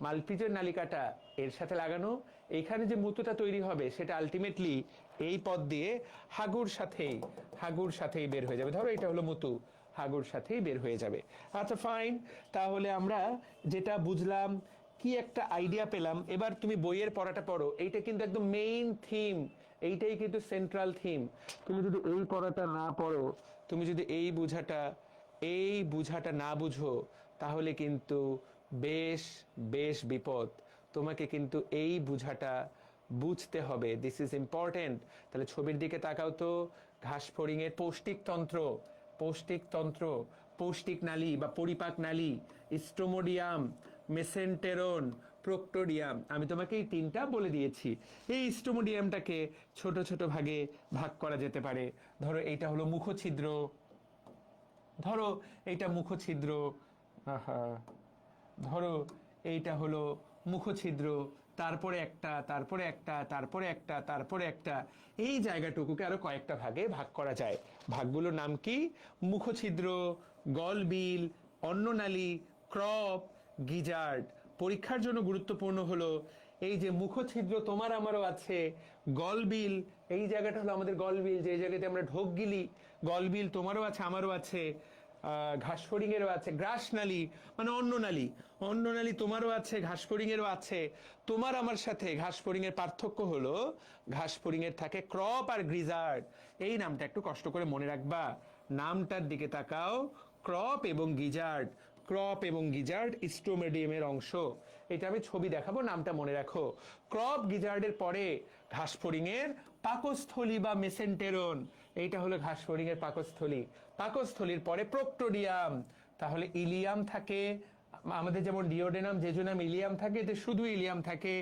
মালপিজিয়ান নালিকাটা এর সাথে লাগানো, এখানে যে মুতুটা তৈরি হবে সেটা আলটিমেটলি এই পথ দিয়ে হাগুর সাথেই, হাগুর সাথেই বের হয়ে যাবে। ধরো এটা হলো মুতু, হাগুর সাথেই বের হয়ে যাবে। আচ্ছা ফাইন, তাহলে আমরা যেটা বুঝলাম, কি একটা আইডিয়া পেলাম। এবার তুমি বইয়ের পড়াটা পড়ো, এইটা কিন্তু একদম মেইন থিম, এইটাই কিন্তু সেন্ট্রাল থিম। তুমি যদি এই পড়াটা না পড়ো, তুমি যদি এই বুঝাটা না বুঝো, তাহলে কিন্তু বেশ বেশ বিপদ। তোমাকে কিন্তু এই বুঝাটা বুঝতে হবে, দিস ইজ ইম্পর্টেন্ট। তাহলে ছবির দিকে তাকাও তো, ঘাসফড়িং এর পৌষ্টিক তন্ত্র, পৌষ্টিক তন্ত্র, পৌষ্টিক নালী বা পরিপাক নালী, স্টোমোডিয়াম, মেসেন্টেরন, প্রোক্টোডিয়াম। আমি তোমাকে এই তিনটা বলে দিয়েছি। এই স্টোমোডিয়ামটাকে ছোট ছোট ভাগে ভাগ করা যেতে পারে। ধরো এইটা হলো মুখছিদ্র, ধরো এইটা মুখছিদ্র, আহা, ধরো এইটা হলো মুখছিদ্র, তারপরে একটা, তারপরে একটা, তারপরে একটা, তারপরে একটা। এই জায়গাটুকুকে আরো কয়েকটা ভাগে ভাগ করা যায়। ভাগগুলোর নাম কি? মুখছিদ্র, গলবিল, অন্ননালী, ক্রপ, গিজার্ড। পরীক্ষার জন্য গুরুত্বপূর্ণ হলো এই যে মুখছিদ্র তোমার আমারও আছে, গলবিল এই জায়গাটা হলো আমাদের গলবিল, যে জায়গাতে আমরা ঢোক গিলি। গলবিল তোমারও আছে, আমারও আছে, ঘাসফড়িং এরও আছে। গ্রাসনালী মানে অন্ননালী, অন্ননালী তোমারও আছে, ঘাসফড়িং এরও আছে। তোমার আমার সাথে ঘাসফড়িং এর পার্থক্য হলো ঘাসফড়িং এর থাকে ক্রপ আর গ্রিজার্ড। এই নামটা একটু কষ্ট করে মনে রাখবা, নামটার দিকে তাকাও, ক্রপ এবং গিজার্ড। ক্রপ এবং গিজার্ড স্টোমেডিয়ামের অংশ। এটা আমি ছবি দেখাবো, নামটা মনে রাখো। ক্রপ গিজার্ডের পরে ঘাসফড়িং এর পাকস্থলী বা মেসেন্টেরন, এইটা হলো ঘাসফড়িং এর পাকস্থলী। পাকস্থলীর পরে প্রোক্টোডিয়াম। তাহলে ইলিয়াম থাকে, আমাদের যেমন ডিওডেনাম, জেজুনাম, ইলিয়াম থাকে, এতে শুধু ইলিয়াম থাকে,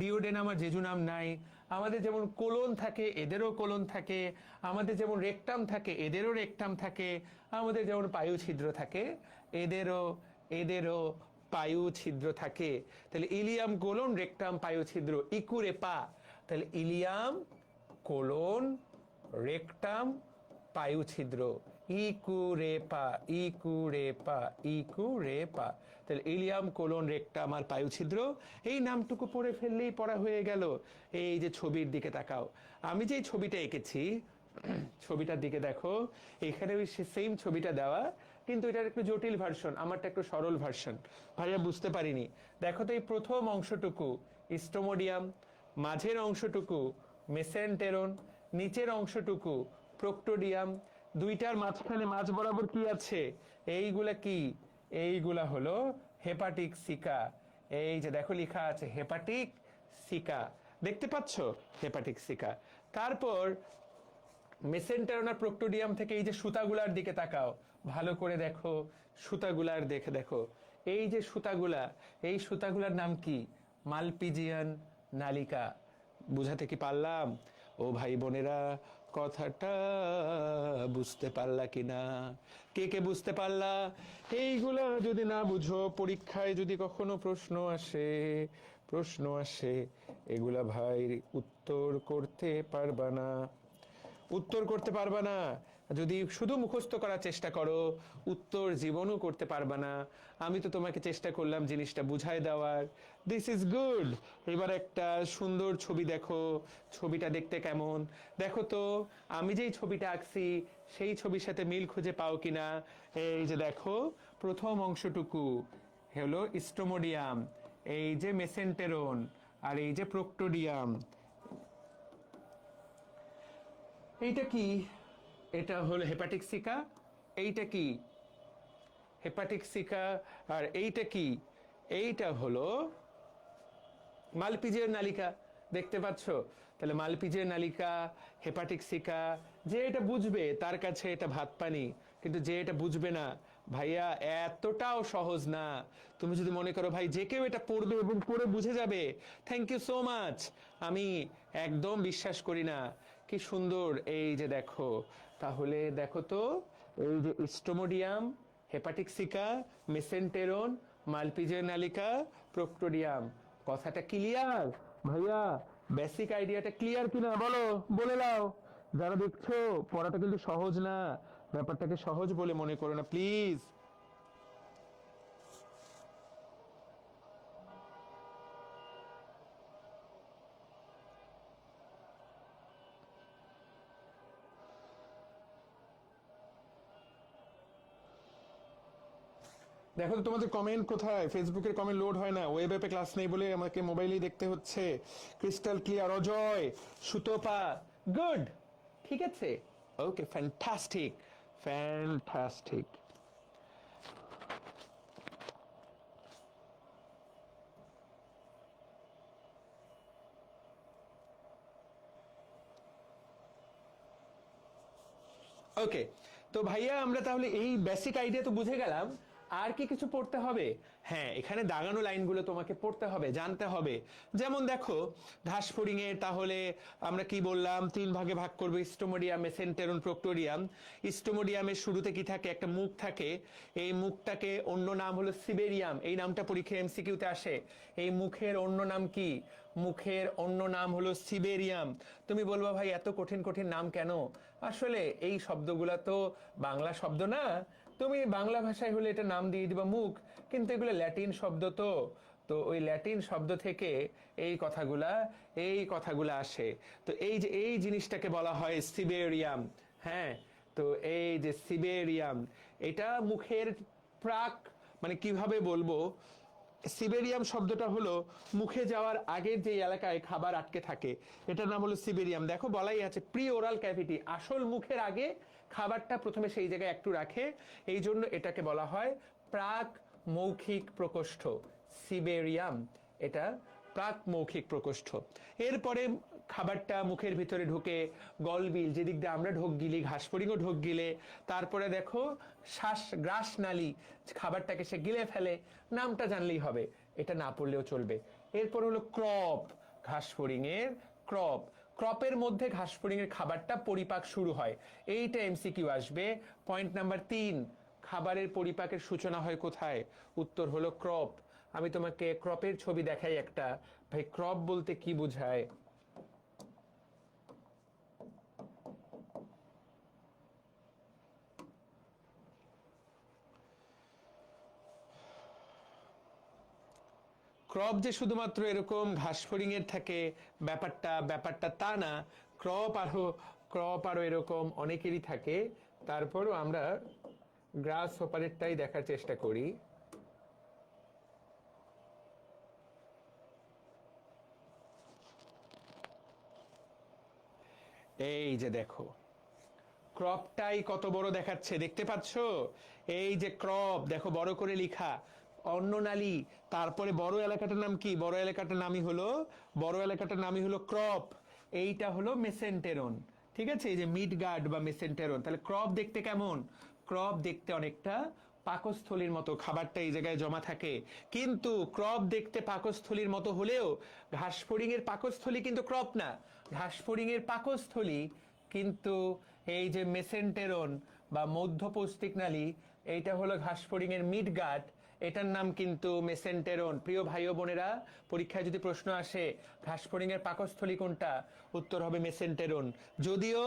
ডিওডেনাম আর জেজুনাম নাই। আমাদের যেমন কোলন থাকে এদেরও কোলন থাকে, আমাদের যেমন রেকটাম থাকে এদেরও রেকটাম থাকে, আমাদের যেমন পায়ু ছিদ্র থাকে এদেরও এদেরও পায়ু ছিদ্র থাকে। তাহলে ইলিয়াম কোলন রেকটাম পায়ু ছিদ্র ইকুরেপা। তাহলে ইলিয়াম কোলন রেকটাম পায়ু ছিদ্র ইকুরেপা ইকুরেপা ইকুরেপা। তাহলে ইলিয়াম কোলন রেকটাম আর পায়ু ছিদ্র, এই নামটুকু পড়ে ফেললেই পড়া হয়ে গেল। এই যে ছবির দিকে তাকাও, আমি যে ছবিটা এঁকেছি ছবিটার দিকে দেখো, এখানে ওই সেম ছবিটা দেওয়া, কিন্তু এটার একটু জটিল ভার্সন, আমারটা একটু সরল ভার্সন। ভাইয়া বুঝতে পারিনি। দেখো তো এই প্রথম অংশটুকু স্টোমোডিয়াম, মাঝের অংশটুকু মেসেন্টেরন, নিচের অংশটুকু প্রোক্টোডিয়াম, দুইটার মাঝখানে মাঝ বরাবর কি আছে? এইগুলা কি? এইগুলা হলো হেপাটিক সিকা। এই যে দেখো লেখা আছে হেপাটিক সিকা, দেখতে পাচ্ছ? Hepatic seeker. তারপর মেসেন্টেরন আর প্রোক্টোডিয়াম থেকে এই যে সুতাগুলার দিকে তাকাও, ভালো করে দেখো সুতাগুলার দেখে দেখো, এই যে সুতাগুলা, এই সুতাগুলার নাম কি? মালপিজিয়ান নালিকা। বুঝাতে কি পারলাম? ও ভাই বোনেরা, কথাটা বুঝতে পারলা কিনা? কে কে বুঝতে পারলা? এইগুলা যদি না বুঝো, পরীক্ষায় যদি কখনো প্রশ্ন আসে, এগুলা ভাই উত্তর করতে পারবা না, উত্তর করতে পারবা না। যদি শুধু মুখস্থ করার চেষ্টা করো, উত্তর জীবনও করতে পারবা না। আমি তো তোমাকে চেষ্টা করলাম জিনিসটা বুঝাই দেওয়ার। This is good. এবার একটা সুন্দর ছবি দেখো, ছবিটা দেখতে কেমন দেখো তো। আমি যেই ছবিটা আঁকছি সেই ছবির সাথে মিল খুঁজে পাও কিনা। এই যে দেখো, প্রথম অংশটুকু হলো স্টোমোডিয়াম, এই যে মেসেন্টেরন, আর এই যে প্রোক্টোডিয়াম। এইটা কি? এটা হলো হেপাটিক সিকা। এইটা কি? Hepatic seeker. আর এইটা কি? এইটা হলো মালপিজিয়ার নালিকা। দেখতে পাচ্ছ? তাহলে মালপিজিয়ার নালিকা, হেপাটিক সিকা। যে এটা বুঝবে তার কাছে এটা ভাত পানি, কিন্তু যে এটা বুঝবে না, ভাইয়া এতটাও সহজ না। তুমি যদি মনে করো ভাই যে কেউ এটা পড়বে এবং পড়ে বুঝে যাবে, থ্যাংক ইউ সো মাচ, আমি একদম বিশ্বাস করি না। কি সুন্দর, এই যে দেখো, তাহলে দেখো তো, এই যে স্টোমোডিয়াম, হেপাটিক সিকা, মেসেন্টেরন, মালপিজিয়ার নালিকা, প্রোক্টোডিয়াম। কথাটা ক্লিয়ার? ভাইয়া বেসিক আইডিয়াটা ক্লিয়ার কিনা বলো, বলে দাও। যারা দেখছো, পড়াটা কিন্তু সহজ না, ব্যাপারটাকে সহজ বলে মনে করো না প্লিজ। দেখো তো তোমাদের কমেন্ট কোথায়? ফেসবুকের কমেন্ট লোড হয় না, ওয়েব অ্যাপে ক্লাস নেই বলে আমাকে মোবাইলেই দেখতে হচ্ছে। Crystal clear. Ajay, Sutapa, good, ঠিক আছে, ওকে, ফ্যান্টাস্টিক, ফ্যান্টাস্টিক। ওকে, তো ভাইয়া আমরা তাহলে এই বেসিক আইডিয়া তো বুঝে গেলাম। আর কি কিছু পড়তে হবে? হ্যাঁ, এখানে দাগানো লাইনগুলো তোমাকে পড়তে হবে, জানতে হবে। যেমন দেখো, ঘাস ফড়িং এর তাহলে আমরা কি বললাম, তিন ভাগে ভাগ করবো, স্টোমোডিয়াম, মেসেন্টেরন, প্রোক্টোডিয়াম। স্টোমোডিয়ামের শুরুতে কি থাকে? একটা মুখ থাকে। এই মুখটাকে অন্য নাম হলো সিবেরিয়াম। এই নামটা পরীক্ষায় এমসিকিউতে আসে। এই মুখের অন্য নাম কি? মুখের অন্য নাম হলো সিবেরিয়াম। তুমি বলবা ভাই এত কঠিন কঠিন নাম কেন? আসলে এই শব্দগুলা তো বাংলা শব্দ না। তুমি বাংলা ভাষায় হলে এটা নাম দিয়ে দিবা মুখ, কিন্তু এগুলো ল্যাটিন শব্দ। তো তো ওই ল্যাটিন শব্দ থেকে এই কথাগুলা আসে। তো এই যে এই জিনিসটাকে বলা হয় সিবেরিয়াম। হ্যাঁ, তো এই যে সিবেরিয়াম, এটা মুখের প্রাক, মানে কিভাবে বলবো, সিবেরিয়াম শব্দটা হলো মুখে যাওয়ার আগের যে এলাকায় খাবার আটকে থাকে, এটার নাম হলো সিবেরিয়াম। দেখো বলাই আছে প্রি ওরাল ক্যাভিটি, আসল মুখের আগে খাবারটা প্রথমে সেই জায়গায় একটু রাখে, এই জন্য এটাকে বলা হয় প্রাক মৌখিক প্রকোষ্ঠ, সিবেরিয়াম। এটা প্রাক মৌখিক প্রকোষ্ঠ। এরপরে খাবারটা মুখের ভিতরে ঢুকে গলবিল, যেদিক দিয়ে আমরা ঢোক গিলি, ঘাসফড়িংও ঢোক গিলে, তারপরে দেখো গ্রাস নালী, খাবারটাকে সে গিলে ফেলে। নামটা জানলেই হবে, এটা না পড়লেও চলবে। এরপর হলো ক্রপ, ঘাসফড়িং এর ক্রপ, ক্রপের মধ্যে ঘাস ফড়িং এর খাবারটা পরিপাক শুরু হয়, এইটা এমসিকিউ আসবে। পয়েন্ট নাম্বার 3, খাবারের পরিপাকের সূচনা হয় কোথায়? উত্তর হলো ক্রপ। আমি তোমাকে ক্রপের ছবি দেখাই একটা। ভাই ক্রপ বলতে কি বোঝায়? ক্রপ যে শুধুমাত্র এরকম ঘাস ফড়িং এর থাকে ব্যাপারটা তা না। ক্রপ আরো এরকম অনেকেরই থাকে। তারপরও আমরা গ্রাস হোপারেরটাই দেখার চেষ্টা করি। এই যে দেখো, ক্রপটাই কত বড় দেখাচ্ছে, দেখতে পাচ্ছ? এই যে ক্রপ দেখো বড় করে লেখা, অন্ননালী। তারপরে বড় এলাকাটার নাম কি? বড় এলাকাটার নামই হলো ক্রপ। এইটা হলো মেসেন্টেরন। ঠিক আছে, এই যে মিড গার্ড বা মেসেন্টেরন। তাহলে ক্রপ দেখতে কেমন? ক্রপ দেখতে অনেকটা পাকস্থলীর মতো, খাবারটা এই জায়গায় জমা থাকে। কিন্তু ক্রপ দেখতে পাকস্থলীর মতো হলেও ঘাস ফড়িং এর পাকস্থলী কিন্তু ক্রপ না। ঘাস ফড়িং এর পাকস্থলী কিন্তু এই যে মেসেন্টেরন বা মধ্যপৌষ্টিক নালী, এইটা হলো ঘাস ফড়িং এর মিড গাট, এটার নাম কিন্তু মেসেন্টেরন। প্রিয় ভাই ও বোনেরা, পরীক্ষায় যদি প্রশ্ন আসে ঘাস ফড়িং এর পাকস্থলী কোনটা, উত্তর হবে মেসেন্টেরন। যদিও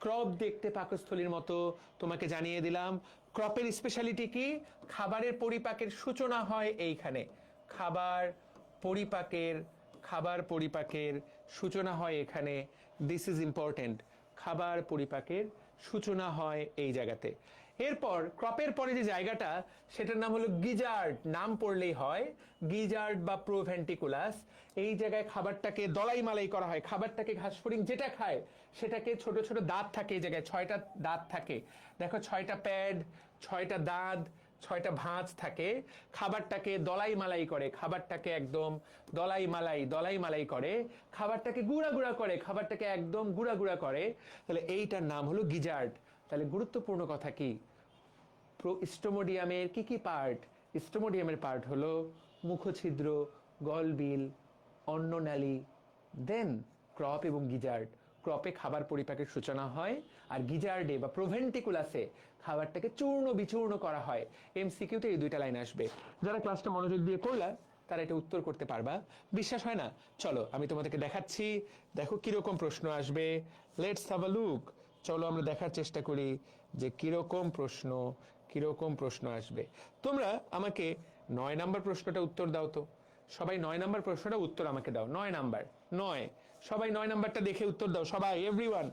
ক্রপ দেখতে পাকস্থলীর মতো, তোমাকে জানিয়ে দিলাম ক্রপের স্পেশালিটি কি? খাবারের পরিপাকের সূচনা হয় এইখানে। খাবার পরিপাকের খাবার পরিপাকের সূচনা হয় এখানে। This is important. খাবার পরিপাকের সূচনা হয় এই জায়গাতে। এরপর ক্রপের পরে যে জায়গাটা, সেটার নাম হলো গিজার্ড। নাম পড়লেই হয়, গিজার্ড বা প্রোভেন্টিকুলাস। এই জায়গায় খাবারটাকে দলাই মালাই করা হয়। খাবারটাকে ঘাস ফড়িং যেটা খায় সেটাকে ছোট ছোট দাঁত থাকে এই জায়গায়, 6টা দাঁত থাকে। দেখো 6টা প্যাড, 6টা দাঁত, 6টা ভাঁজ থাকে। খাবারটাকে দলাই মালাই করে, খাবারটাকে একদম দলাই মালাই করে, খাবারটাকে গুঁড়া গুঁড়া করে, খাবারটাকে একদম গুঁড়া গুঁড়া করে। তাহলে এইটার নাম হলো গিজার্ড। তাহলে গুরুত্বপূর্ণ কথা কি? স্টোমোডিয়ামের কি কি পার্ট? স্টোমোডিয়ামের পার্ট হলো মুখছিদ্র, গলবিল, অন্ননালী, দেন ক্রপ এবং গিজার্ড। ক্রপে খাবার পরিপাকের সূচনা হয়, আর গিজার্ডে বা প্রোভেন্টিকুলাসে খাবারটাকে চূর্ণ বিচূর্ণ করা হয়। এমসিকিউতে এই দুইটা লাইন আসবে। যারা ক্লাসটা মনোযোগ দিয়ে করলা তারা এটা উত্তর করতে পারবা। বিশ্বাস হয় না? চলো আমি তোমাদেরকে দেখাচ্ছি, দেখো কিরকম প্রশ্ন আসবে। Let's have a look. চলো আমরা দেখার চেষ্টা করি যে কিরকম প্রশ্ন আসবে। তোমরা আমাকে 9 নাম্বার প্রশ্নটা উত্তর দাও তো। সবাই 9 নাম্বার প্রশ্নটা উত্তর আমাকে দাও। 9 নাম্বার, 9। সবাই 9 নাম্বারটা দেখে উত্তর দাও, সবাই, এভরিওয়ান।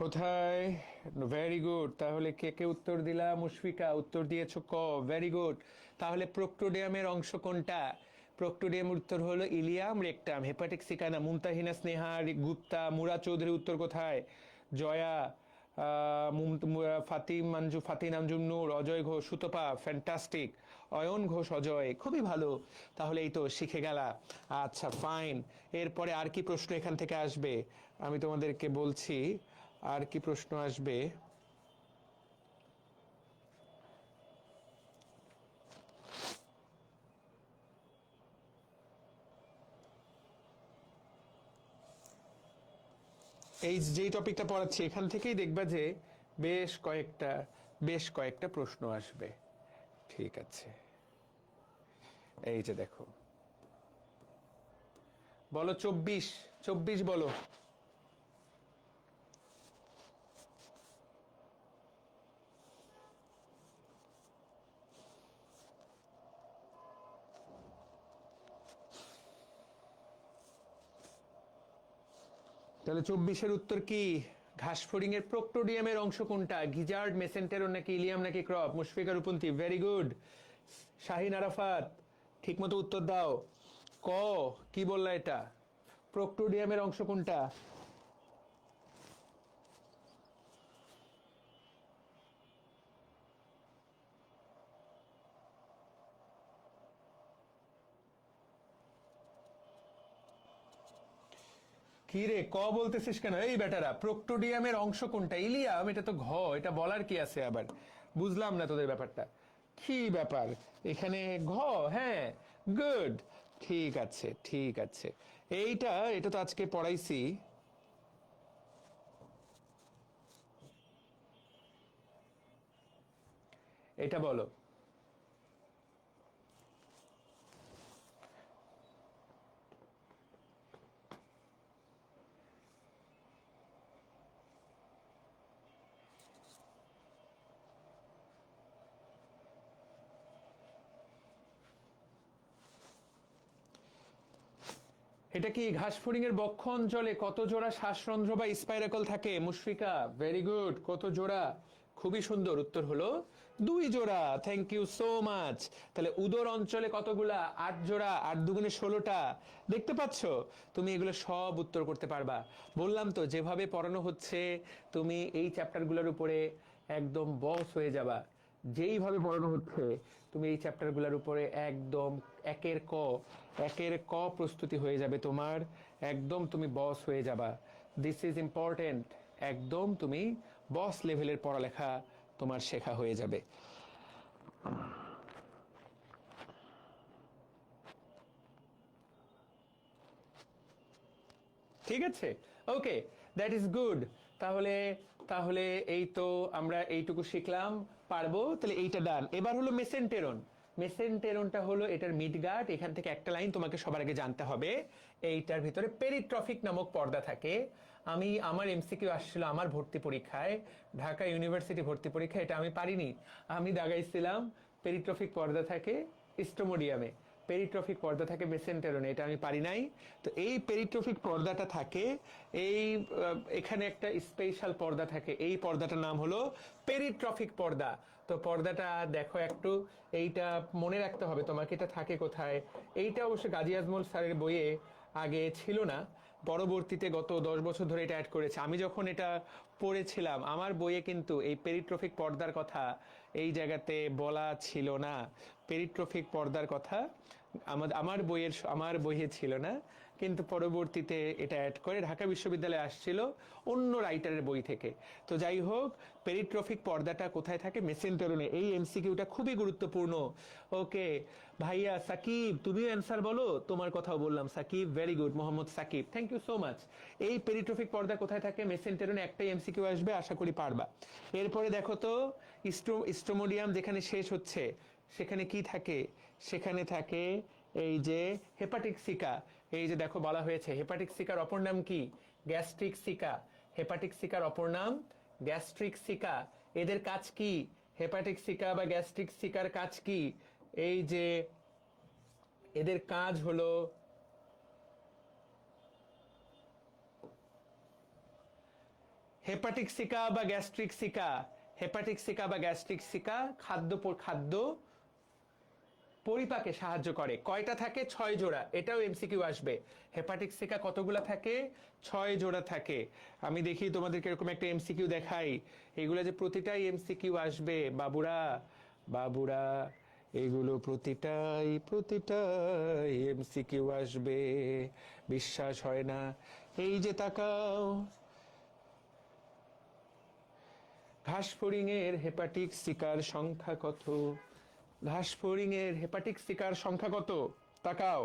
কোথায়? Very good. তাহলে কে কে উত্তর দিলা? মুশফিকা উত্তর দিয়েছো ক, ভেরি গুড। তাহলে প্রোক্টোডিয়ামের অংশ কোনটা? প্রোক্টোডিয়ামের উত্তর হলো ইলিয়াম রেকটাম। হেপাটিক সিকানা। মুমতাহিনা স্নেহা গুপ্তা, মুরা চৌধুরী উত্তর কোথায়? জয়া, ফাতিম মঞ্জু, ফাতিন আঞ্জুম নূর, অজয় ঘোষ, সুতপা, ফ্যান্টাস্টিক, অয়ন ঘোষ, অজয়, খুবই ভালো। তাহলে এই তো শিখে গেলা। আচ্ছা ফাইন। এরপরে আর কি প্রশ্ন এখান থেকে আসবে আমি তোমাদেরকে বলছি। আর কি প্রশ্ন আসবে? এই যেই টপিকটা পড়াচ্ছি এখান থেকেই দেখবা যে বেশ কয়েকটা প্রশ্ন আসবে। ঠিক আছে, এই যে দেখো, বলো 24, 24 বলো। তাহলে 24-এর উত্তর কি? ঘাসফড়িং এর প্রোক্টোডিয়ামের অংশ কোনটা? গিজার্ড, মেসেন্টেরন নাকি ইলিয়াম নাকি crop? Mushfika Rupanti, very good. Shahin Arafat, ঠিক মতো উত্তর দাও। ক, কি বললা এটা? প্রোক্টোডিয়ামের অংশ কোনটা? কি রে, ক বলতেছিস কেন? এই বেটারা, প্রোক্টোডিয়ামের অংশ কোনটা? ইলিয়াম, এটা তো ঘ, এটা বলার কি আছে আবার? বুঝলাম না তোদের ব্যাপারটা, কি ব্যাপার এখানে? ঘ, হ্যাঁ, গুড, ঠিক আছে ঠিক আছে। এইটা, এটা তো আজকে পড়াইছি। এটা বলো। এটা কি ঘাসফড়িং এর বক্ষ অঞ্চলে কত জোড়া শ্বাসরন্ধ্র বা স্পাইরাকল থাকে? মুশফিকা, ভেরি গুড, কত জোড়া? খুবই সুন্দর, উত্তর হলো 2 জোড়া। Thank you so much. তাহলে উদর অঞ্চলে কতগুলা? 8 জোড়া, 8 দুগুণে 16টা। দেখতে পাচ্ছ, তুমি এগুলো সব উত্তর করতে পারবা। বললাম তো, যেভাবে পড়ানো হচ্ছে তুমি এই চ্যাপ্টারগুলোর উপরে একদম বস হয়ে যাবা। যেইভাবে পড়ানো হচ্ছে তুমি এই চ্যাপ্টারগুলোর উপরে একদম একের ক, একের ক প্রস্তুতি হয়ে যাবে তোমার। একদম তুমি বস হয়ে যাবা। This is important. একদম তুমি বস লেভেলের পড়ালেখা তোমার শেখা হয়ে যাবে। ঠিক আছে, ওকে, দ্যাট ইজ গুড। তাহলে তাহলে এই তো আমরা এইটুকু শিখলাম, পারবো। তাহলে এইটা ডান। এবার হলো মেসেন্টেরন। মেসেন্টেরনটা হলো এটার মিডগার্ড। এখান থেকে একটা লাইন তোমাকে সবার আগে জানতে হবে। এইটার ভিতরে পেরিট্রফিক নামক পর্দা থাকে। আমার এমসিকিউ আসছিল আমার ভর্তি পরীক্ষায়, ঢাকা ইউনিভার্সিটি ভর্তি পরীক্ষা, এটা আমি পারিনি। আমি দাগাইছিলাম পেরিট্রফিক পর্দা থাকে স্টোমোডিয়ামে, পেরিট্রফিক পর্দা থাকে মেসেন্টেরনে, এটা আমি পারি নাই। তো এই পেরিট্রফিক পর্দাটা থাকে এই এখানে একটা স্পেশাল পর্দা থাকে, এই পর্দাটার নাম হলো পেরিট্রফিক পর্দা। তো পর্দাটা দেখো একটু, এইটা মনে রাখতে হবে তোমাকে, এটা থাকে কোথায়। এইটা অবশ্য গাজী আজমল স্যারের বইয়ে আগে ছিল না, পরবর্তীতে গত 10 বছর ধরে এটা অ্যাড করেছে। আমি যখন এটা পড়েছিলাম আমার বইয়ে কিন্তু এই পেরিট্রফিক পর্দার কথা এই জায়গাতে বলা ছিল না। পেরিট্রফিক পর্দার কথা আমার বইয়ে ছিল না, কিন্তু পরবর্তীতে এটা অ্যাড করে ঢাকা বিশ্ববিদ্যালয়ে আসছিল অন্য রাইটারের বই থেকে। তো যাই হোক, পেরিট্রফিক পর্দাটা কোথায় থাকে? মেসেন্টেরনে। এই এমসিকিউটা খুবই গুরুত্বপূর্ণ। ওকে ভাইয়া সাকিব, তুমিও অ্যান্সার বলো। তোমার কথাও বললাম Sakib, very good Mohammad Sakib, thank you so much. এই পেরিট্রফিক পর্দা কোথায় থাকে? মেসেন্টেরনে। একটাই এমসিকিউ আসবে, আশা করি পারবা। এরপরে দেখো তো, স্ট্রোমোডিয়াম যেখানে শেষ হচ্ছে সেখানে কি থাকে? সেখানে থাকে এই যে হেপাটিক সিকা। এই যে দেখো বলা হয়েছে হেপাটিক সিকার অপর নাম কি? Gastric seeker. হেপাটিক সিকার অপর নাম গ্যাস্ট্রিক সিকা। এদের কাজ কি? হেপাটিক সিকা বা গ্যাস্ট্রিক সিকার কাজ কি? এই যে এদের কাজ হলো হেপাটিক সিকা বা গ্যাস্ট্রিক সিকা, হেপাটিক সিকা বা গ্যাস্ট্রিক সিকা খাদ্য পরিপাকে সাহায্য করে। কয়টা থাকে? 6 জোড়া। এটাও এমসিকিউ আসবে। হেপাটিক সিকা কতগুলা থাকে? 6 জোড়া থাকে। আমি দেখি তোমাদেরকে এরকম একটা এমসিকিউ দেখাই, এগুলো যে প্রতিটাই এমসিকিউ আসবে বাবুরা, বাবুরা, এগুলো প্রতিটাই প্রতিটাই এমসিকিউ আসবে। বিশ্বাস হয় না? এই যে তাকাও, ঘাসফড়িং এর হেপাটিক সিকার সংখ্যা কত? ঘাসফড়িং এর হেপাটিক সিকার সংখ্যা কত? তাকাও।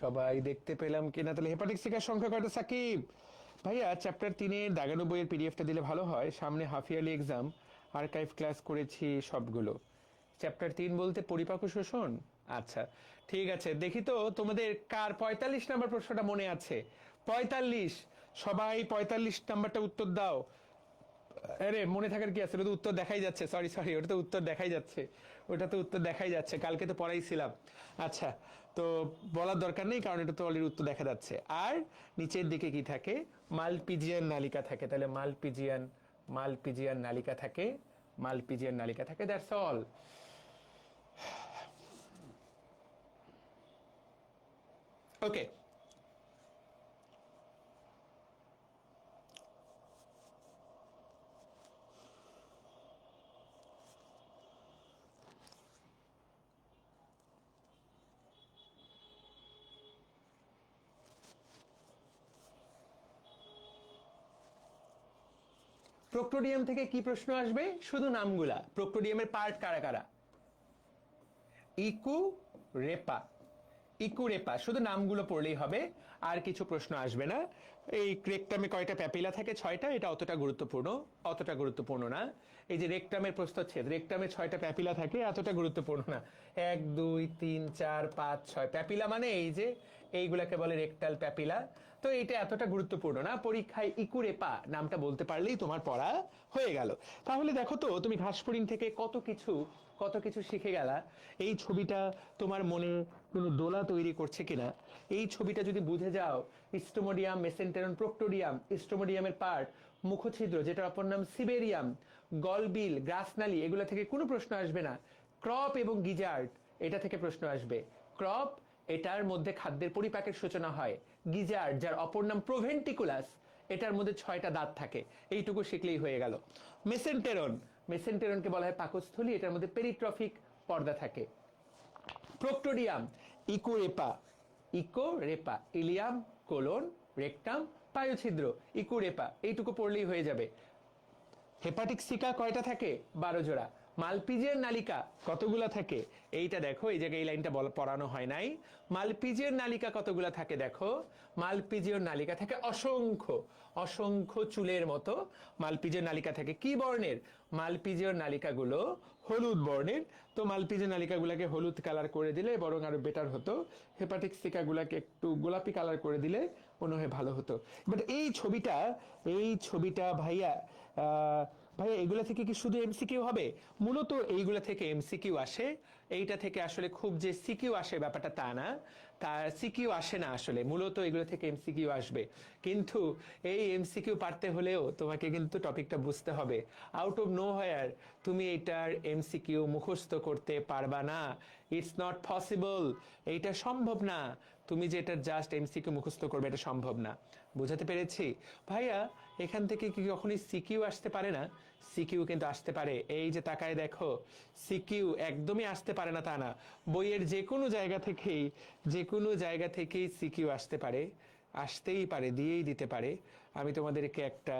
সবাই দেখতে পেলাম কিনা? তাহলে হেপাটিক সিকার সংখ্যা কয়টা সাকিব? ভাইয়া চ্যাপ্টার 3-এর দাগানো বইয়ের পিডিএফটা দিলে ভালো হয়, সামনে half yearly exam. Archive class করেছি সবগুলো। চ্যাপ্টার 3 বলতে পরিপাক ও শোষণ। আচ্ছা ঠিক আছে, দেখি তো তোমাদের কার 45 নাম্বার প্রশ্নটা মনে আছে। 45, সবাই 45 নাম্বারটা উত্তর দাও। আরে মনে থাকার কি আছে, ওটা তো উত্তর দেখাই যাচ্ছে। সরি সরি, ওটা তো উত্তর দেখাই যাচ্ছে, ওটা তো উত্তর দেখাই যাচ্ছে, কালকে তো পড়াইছিলাম। আচ্ছা, তো বলার দরকার নেই কারণ এটা তো অলরেডি উত্তর দেখা যাচ্ছে। আর নিচের দিকে কি থাকে, মালপিজিয়ান নালিকা থাকে, তাহলে মালপিজিয়ান নালিকা থাকে, মালপিজিয়ান নালিকা থাকে, দ্যাটস অল। ওকে, প্রোক্টোডিয়াম থেকে কি প্রশ্ন আসবে, শুধু নামগুলা। প্রোক্টোডিয়ামের পার্ট কারা কারা, ইকু রেপা, ইকু রেপা, শুধু নামগুলো পড়লেই হবে, আর কিছু প্রশ্ন আসবে না। এই রেকটামে কয়টা প্যাপিলা থাকে, 6টা, এটা অতটা গুরুত্বপূর্ণ না। এই যে রেকটামের প্রস্থচ্ছেদ, রেকটামে 6টা প্যাপিলা থাকে, এতটা গুরুত্বপূর্ণ না। 1 2 3 4 5 6 প্যাপিলা, মানে এই যে এইগুলাকে বলে রেকটাল প্যাপিলা। তো এটা এতটা গুরুত্বপূর্ণ না, পরীক্ষায় ইকুরেপা নামটা বলতে পারলেই তোমার পড়া হয়ে গেল। তাহলে দেখো তো তুমি ঘাসফড়িং থেকে কত কিছু শিখে গেলা। এই ছবিটা তোমার মনে কোনো দোলা তৈরি করছে কিনা, এই ছবিটা যদি বুঝে যাও, স্টোমোডিয়াম, মেসেন্টেরন, প্রোক্টোডিয়াম, স্টোমোডিয়ামের পার্ট, মুখছিদ্র যেটার অপর নাম সিবেরিয়াম, গলবিল, গ্রাসনালি, এগুলো থেকে কোনো প্রশ্ন আসবে না। ক্রপ এবং গিজার্ড, এটা থেকে প্রশ্ন আসবে। ক্রপ, এটার মধ্যে খাদ্যের পরিপাকের সূচনা হয়। গিজার্ড, যার অপর নাম প্রোভেন্টিকুলাস, এটার মধ্যে 6টা দাঁত থাকে। এইটুকু শিখলেই হয়ে গেল। মেসেন্টেরন, মেসেন্টেরনকে বলা হয় পাকস্থলী, এটার মধ্যে পেরিট্রফিক পর্দা থাকে। প্রোক্টোডিয়াম, ইকোরেপা, ইকোরেপা, ইলিয়াম, কোলন, রেকটাম, পায়োছিদ্র, ইকোরেপা, এইটুকু পড়লেই হয়ে যাবে। হেপাটিক সিকা কয়টা থাকে, 12 জোড়া। মালপিজিয়ান নালিকা কতগুলা থাকে, এইটা দেখো, এই জায়গায় এই লাইনটা পড়ানো হয় নাই। মালপিজিয়ান নালিকা কতগুলা থাকে দেখো, মালপিজিয়ান নালিকা থাকে অসংখ্য, অসংখ্য চুলের মতো মালপিজিয়ান নালিকা থাকে। কি বর্ণের, মালপিজিয়ান নালিকাগুলো হলুদ বর্ণের। তো মালপিজিয়ান নালিকাগুলোকে হলুদ কালার করে দিলে বরং আরো বেটার হতো, হেপাটিক সিকাগুলোকে একটু গোলাপি কালার করে দিলে মনে হয় ভালো হতো। বাট এই ছবিটা ভাইয়া, ভাইয়া এগুলা থেকে কি শুধু এমসিকিউ হবে? মূলত এইগুলা থেকে এমসিকিউ আসে। এইটা থেকে আসলে খুব যে সিকিউ আসে ব্যাপারটা তা না, তা সিকিউ আসে না আসলে, মূলত এগুলো থেকে এমসিকিউ আসবে। কিন্তু এই এমসিকিউ পারতে হলেও তোমাকে কিন্তু টপিকটা বুঝতে হবে। আউট অফ নো হোয়ার তুমি এটার এমসিকিউ মুখস্থ করতে পারবা না, ইটস নট পসিবল, এইটা সম্ভব না। তুমি যে এটা জাস্ট এমসিকিউ মুখস্থ করবে, এটা সম্ভব না। বুঝাতে পেরেছি ভাইয়া? এখান থেকে কি কখনই সিকিউ আসতে পারে না? সিকিউ কিন্তু আসতে পারে। এই যে তাকায় দেখো, সিকিউ একদমই আসতে পারে না তা না, বইয়ের যে কোনো জায়গা থেকেই সিকিউ আসতে পারে, আসতেই পারে, দিয়েই দিতে পারে। আমি তোমাদেরকে একটা,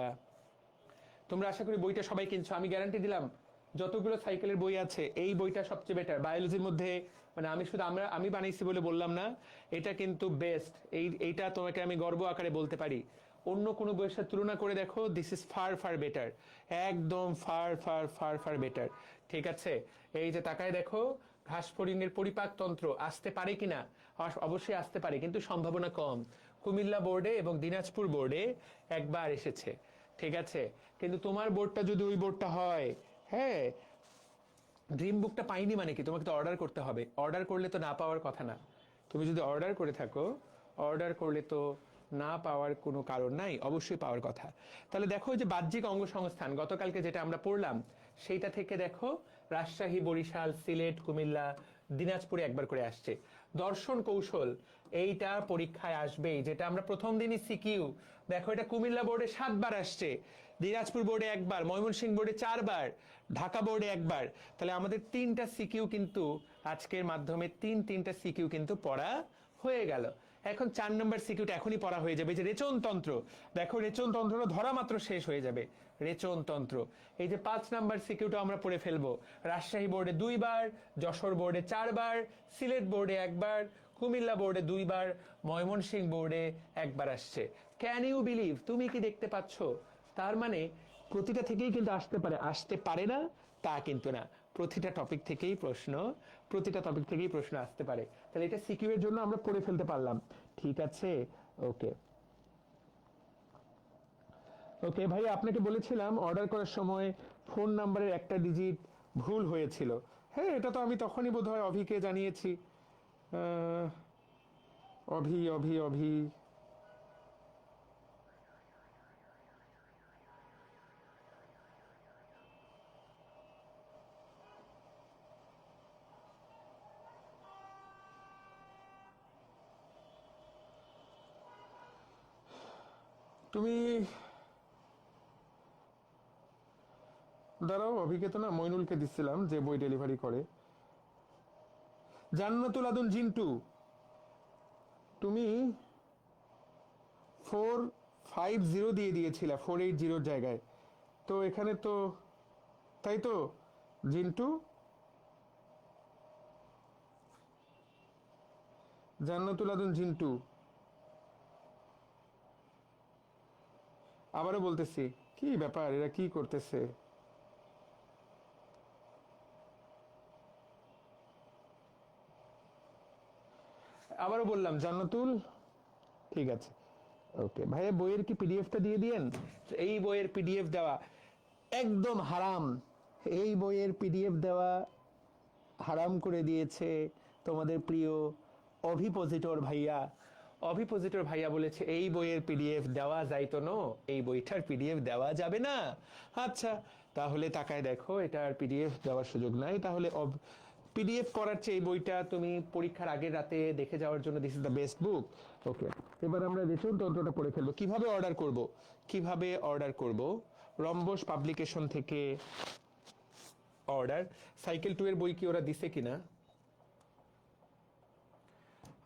তোমরা আশা করি বইটা সবাই কিনছো, আমি গ্যারান্টি দিলাম যতগুলো সাইকেলের বই আছে এই বইটা সবচেয়ে বেটার বায়োলজির মধ্যে। মানে আমি বানাইছি বলে বললাম না, এটা কিন্তু বেস্ট। এইটা তোমাকে আমি গর্ব আকারে বলতে পারি। অন্য কোনো বইয়ের সাথে তুলনা করে দেখো, this is far far better, একদম far far far far better. ঠিক আছে, এই যে তাকায় দেখো, ঘাসফড়িংয়ের পরিপাকতন্ত্র আসতে পারে কিনা, অবশ্যই আসতে পারে, কিন্তু সম্ভাবনা কম। কুমিল্লা বোর্ডে এবং দিনাজপুর বোর্ডে একবার এসেছে, ঠিক আছে। কিন্তু তোমার বোর্ডটা যদি ওই বোর্ডটা হয়, হ্যাঁ, ড্রিম বুকটা পাইনি মানে কি, তোমাকে তো অর্ডার করতে হবে। অর্ডার করলে তো না পাওয়ার কথা না। তুমি যদি অর্ডার করে থাকো, অর্ডার করলে তো না পাওয়ার কোনো কারণ নাই, অবশ্যই পাওয়ার কথা। তাহলে দেখো যে বাহ্যিক অঙ্গ সংস্থান গতকালকে যেটা আমরা পড়লাম, সেইটা থেকে দেখো রাজশাহী, বরিশাল, সিলেট, কুমিল্লা, দিনাজপুরে একবার করে আসছে। দর্শন কৌশল, এইটা পরীক্ষায় আসবেই, যেটা আমরা প্রথম দিনই সিকিউ। দেখো এটা কুমিল্লা বোর্ডে 7 বার আসছে, দিনাজপুর বোর্ডে একবার, ময়মনসিংহ বোর্ডে 4 বার, ঢাকা বোর্ডে একবার। তাহলে আমাদের 3টা সিকিউ কিন্তু আজকের মাধ্যমে তিনটা সিকিউ কিন্তু পড়া হয়ে গেল। এখন 4 নম্বর সিকিউটা এখনই পড়া হয়ে যাবে, যে রেচন তন্ত্র। দেখো রেচন তন্ত্র ধরা মাত্র শেষ হয়ে যাবে, রেচন তন্ত্র। এই যে 5 নম্বর সিকিউটা আমরা পড়ে ফেলবো। রাজশাহী বোর্ডে 2 বার, যশোর বোর্ডে 4 বার, সিলেট বোর্ডে একবার, কুমিল্লা বোর্ডে 2 বার, ময়মনসিংহ বোর্ডে একবার আসছে। ক্যান ইউ বিলিভ, তুমি কি দেখতে পাচ্ছ? তার মানে প্রতিটা থেকেই কিন্তু আসতে পারে না তা কিন্তু না, প্রতিটা টপিক থেকেই প্রশ্ন আসতে পারে। তাহলে এটা সিকিউ এর জন্য আমরা পড়ে ফেলতে পারলাম। ঠিক আছে, ওকে ওকে ভাই, আপনাকে বলেছিলাম অর্ডার করার সময় ফোন নাম্বারের একটা ডিজিট ভুল হয়েছিল। হ্যাঁ, এটা তো আমি তখনই বোধহয় অভিকে জানিয়েছি। আহ, অভি অভি অভি তুমি দাঁড়াও, অভিকে তো না মইনুলকে দিচ্ছিলাম যে বই ডেলিভারি করে। জান্নাতুল আদন জিন্টু, তুমি 450 দিয়ে দিয়েছিলে 480 জায়গায়, তো এখানে তো, তাই তো জিন্টু? জান্নাতুল আদন জিন্টু, আবারও বলতেছি, কি ব্যাপার, এরা কি করতেছে? আবারও বললাম জান্নাতুল, ঠিক আছে ওকে ভাইয়া, বইয়ের কি পিডিএফটা দিয়ে দিয়েন? এই বইয়ের পিডিএফ দেওয়া একদম হারাম, এই বইয়ের পিডিএফ দেওয়া হারাম করে দিয়েছে তোমাদের প্রিয় অভিপোজিটর ভাইয়া। অভিপোজিটর ভাইয়া বলেছে এই বইয়ের পিডিএফ দেওয়া যাইতো না, এই বইটার পিডিএফ দেওয়া যাবে না। আচ্ছা, তাহলে তাকায় দেখো, এটার পিডিএফ দেওয়ার সুযোগ নাই। তাহলে পিডিএফ করার চেয়ে এই বইটা তুমি পরীক্ষার আগের রাতে দেখে যাওয়ার জন্য this is the best book. Okay, এবার আমরা রেচন তন্ত্রটা পড়ে ফেলবো। কিভাবে অর্ডার করব? রম্বস পাবলিকেশন থেকে অর্ডার। সাইকেল 2 এর বই কি ওরা দিছে কিনা?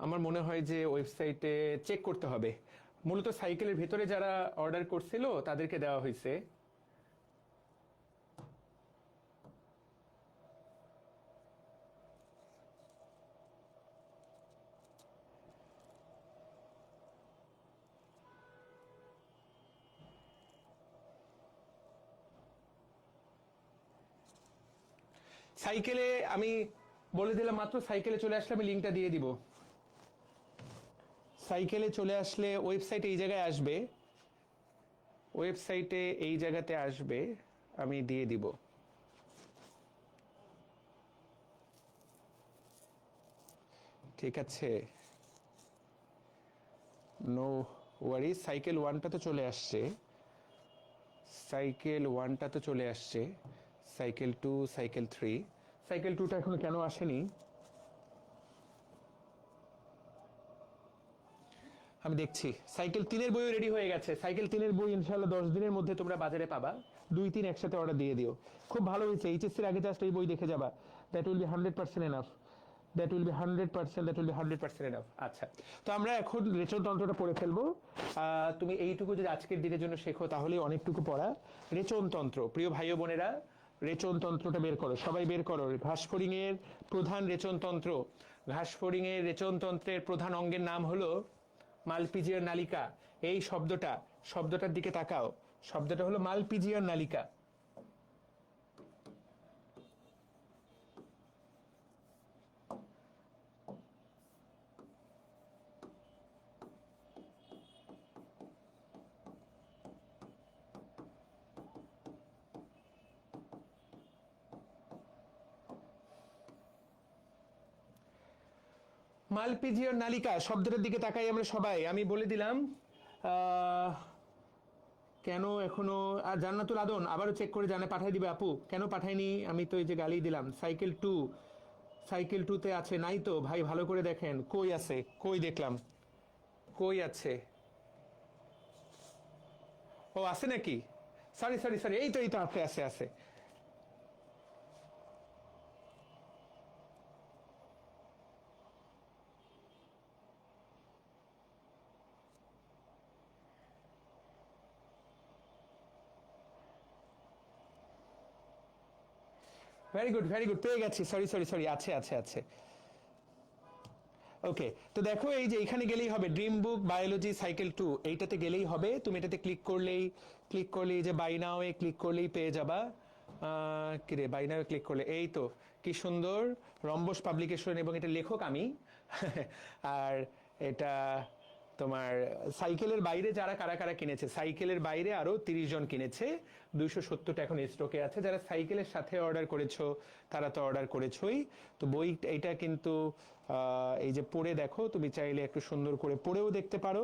আমার মনে হয় যে ওয়েবসাইটে চেক করতে হবে। মূলত সাইকেলের ভেতরে যারা অর্ডার করছিল তাদেরকে দেওয়া হয়েছে। সাইকেলে আমি বলে দিলাম মাত্র, সাইকেলে চলে আসলে আমি লিঙ্কটা দিয়ে দিব। সাইকেলে চলে আসলে ওয়েবসাইটে এই জায়গায় আসবে, ওয়েবসাইটে এই জায়গাতে আসবে, আমি দিয়ে দিব। ঠিক আছে, নো ওয়ারি। সাইকেল 1টা তো চলে আসছে, সাইকেল 1টা তো চলে আসছে, সাইকেল 2, সাইকেল 3। সাইকেল 2টা এখনো কেন আসেনি আমি দেখছি। সাইকেল 3-এর বইও রেডি হয়ে গেছে। সাইকেল 3-এর বই ইনশাআল্লাহ 10 দিনের মধ্যে তোমরা বাজারে পাবা। 2-3 একসাথে অর্ডার দিয়ে দিও। খুব ভালো হয়েছে, এইচএসসির আগে জাস্ট এই বই দেখে যাবা। That will be 100% enough, that will be 100% enough. আচ্ছা, তো আমরা এখন রেচন তন্ত্রটা পড়ে ফেলবো। তুমি এইটুকু যদি আজকের দিনের জন্য শেখো তাহলে অনেকটুকু পড়া। রেচন তন্ত্র, প্রিয় ভাই ও বোনেরা, রেচন তন্ত্রটা বের করো, সবাই বের করো। ঘাসফড়িং এর প্রধান রেচন তন্ত্র, ঘাসফড়িং এর রেচন তন্ত্রের প্রধান অঙ্গের নাম হলো মালপিজিয়ার নালিকা। এই শব্দটার দিকে তাকাও, শব্দটা হলো মালপিজিয়ার নালিকা। মালপিজিয়ার নালিকা শব্দটার দিকে তাকাই আমরা সবাই। আমি বলে দিলাম কেন এখনো। আর জান্নাতুল আদন আবারও চেক করে জানে পাঠাই দিবে আপু, কেন পাঠায়নি? আমি তো এই যে গালি দিলাম। সাইকেল 2, সাইকেল 2তে আছে নাই তো ভাই, ভালো করে দেখেন কই আছে, কই দেখলাম, কই আছে? ও আছে নাকি? সরি সরি সরি, এই তো আছে আছে আছে। ভেরি গুড ভেরি গুড, পেয়ে গেছি। সরি সরি সরি, আছে আছে আছে। ওকে, তো দেখো এই যে এখানে গেলেই হবে ড্রিম বুক বায়োলজি সাইকেল 2, এইটাতে গেলেই হবে। তুমি এটাতে ক্লিক করলেই যে বাই নাও এ ক্লিক করলেই পেয়ে যাবা। কি রে, বাই নাও এ ক্লিক করলে এই তো, কি সুন্দর, রম্বস পাবলিকেশন, এবং এটা লেখক আমি। আর এটা তোমার সাইকেলের বাইরে যারা কারা কারা কিনেছে, সাইকেলের বাইরে আরো 30 জন কিনেছে, 270টা এখন স্টকে আছে। যারা সাইকেলের সাথে অর্ডার করেছো তারা তো অর্ডার করেছোই। তো বই এইটা কিন্তু এই যে পড়ে দেখো, তুমি চাইলে একটু সুন্দর করে পড়েও দেখতে পারো।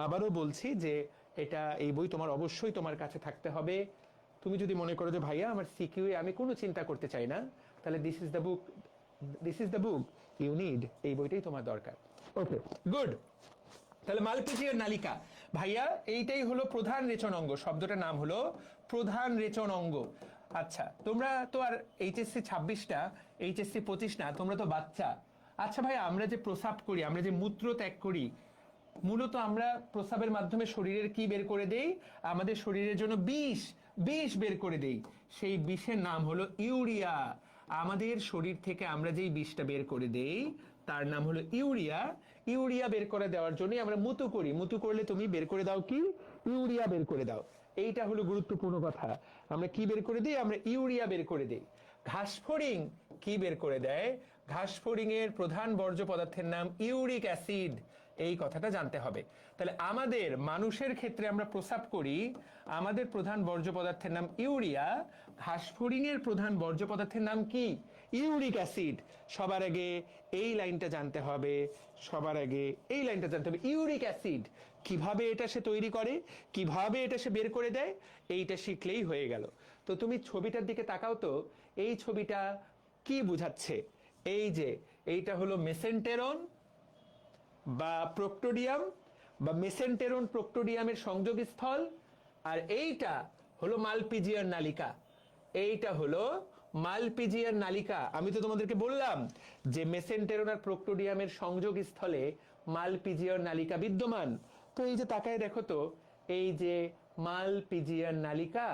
আবারও বলছি যে এটা, এই বই তোমার অবশ্যই তোমার কাছে থাকতে হবে। তুমি যদি মনে করো যে ভাইয়া আমার সিকিউএ আমি কোনো চিন্তা করতে চাই না, তাহলে this is the book you need, এই বইটাই তোমার দরকার। Okay, good. তাহলে মালপিজিয়ার নালিকা ভাইয়া, এইটাই হলো প্রধান রেচন অঙ্গ, শব্দটার নাম হলো প্রধান রেচন অঙ্গ। আচ্ছা, তোমরা তো আর এইচএসসি 26টা, এইচএসসি 25 না, তোমরা তো বাচ্চা। আচ্ছা ভাই, আমরা যে প্রস্রাব করি, আমরা যে মূত্র ত্যাগ করি, মূলত আমরা প্রস্রাবের মাধ্যমে শরীরের কি বের করে দেই? আমাদের শরীরের জন্য বিষ বের করে দেই। সেই বিষের নাম হলো ইউরিয়া। আমাদের শরীর থেকে আমরা যেই বিষটা বের করে দেই তার নাম হলো ইউরিয়া। ইউরিয়া বের করে দেওয়ার জন্য আমরা মুতু করি। মুতু করলে তুমি বের করে দাও কি? ইউরিয়া বের করে দাও। এইটা হলো গুরুত্বপূর্ণ কথা। আমরা কি বের করে দিই? আমরা ইউরিয়া বের করে দিই। ঘাসফড়িং কি বের করে দেয়? ঘাসফড়িং এর প্রধান বর্জ্য পদার্থের নাম ইউরিক অ্যাসিড। এই কথাটা জানতে হবে। তাহলে আমাদের মানুষের ক্ষেত্রে আমরা প্রস্রাব করি, আমাদের প্রধান বর্জ্য পদার্থের নাম ইউরিয়া। ঘাসফড়িং এর প্রধান বর্জ্য পদার্থের নাম কি? Uric acid. সবার আগে এই লাইনটা জানতে হবে, ইউরিক অ্যাসিড কিভাবে এটা সে তৈরি করে, কিভাবে এটা সে বের করে দেয়, এইটা শিখলেই হয়ে গেল। তো তুমি ছবিটার দিকে তাকাও তো, এই ছবিটা কি বুঝাচ্ছে? এই যে এইটা হলো মেসেন্টেরন বা প্রোক্টোডিয়াম, বা মেসেন্টেরন প্রোক্টোডিয়ামের সংযোগস্থল, আর এইটা হলো মালপিজিয়ার নালিকা। এইটা হলো মালপিজিয়ার নালিকা। আমি তো তোমাদেরকে বললাম যে মেসেন্টেরন আর প্রোক্টোডিয়ামের সংযোগস্থলে মালপিজিয়ার নালিকা বিদ্যমান। তো এই যে তাকায় দেখো তো, এই যে মালপিজিয়ার নালিকা,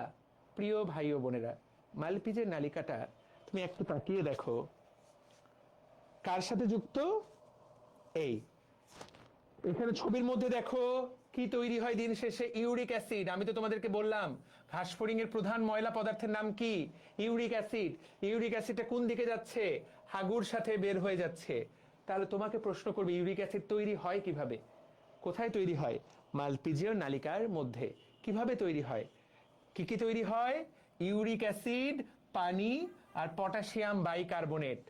প্রিয় ভাই ও বোনেরা, মালপিজিয়ার নালিকাটা তুমি একটু তাকিয়ে দেখো কার সাথে যুক্ত। এই এখানে ছবির মধ্যে দেখো কি তৈরি হয় দিন শেষে? Uric acid. আমি তো তোমাদেরকে বললাম ঘাসফড়িং এর প্রধান ময়লা পদার্থের নাম কি? Uric acid. ইউরিক অ্যাসিডটা কোন দিকে যাচ্ছে? হাগুর সাথে বের হয়ে যাচ্ছে। তাহলে তোমাকে প্রশ্ন করবে ইউরিক অ্যাসিড তৈরি হয় কিভাবে? কোথায় তৈরি হয়? মালপিজিয়ার নালিকার মধ্যে। কিভাবে তৈরি হয়? কি কি তৈরি হয়? ইউরিক অ্যাসিড, পানি আর পটাশিয়াম বাইকার্বনেট,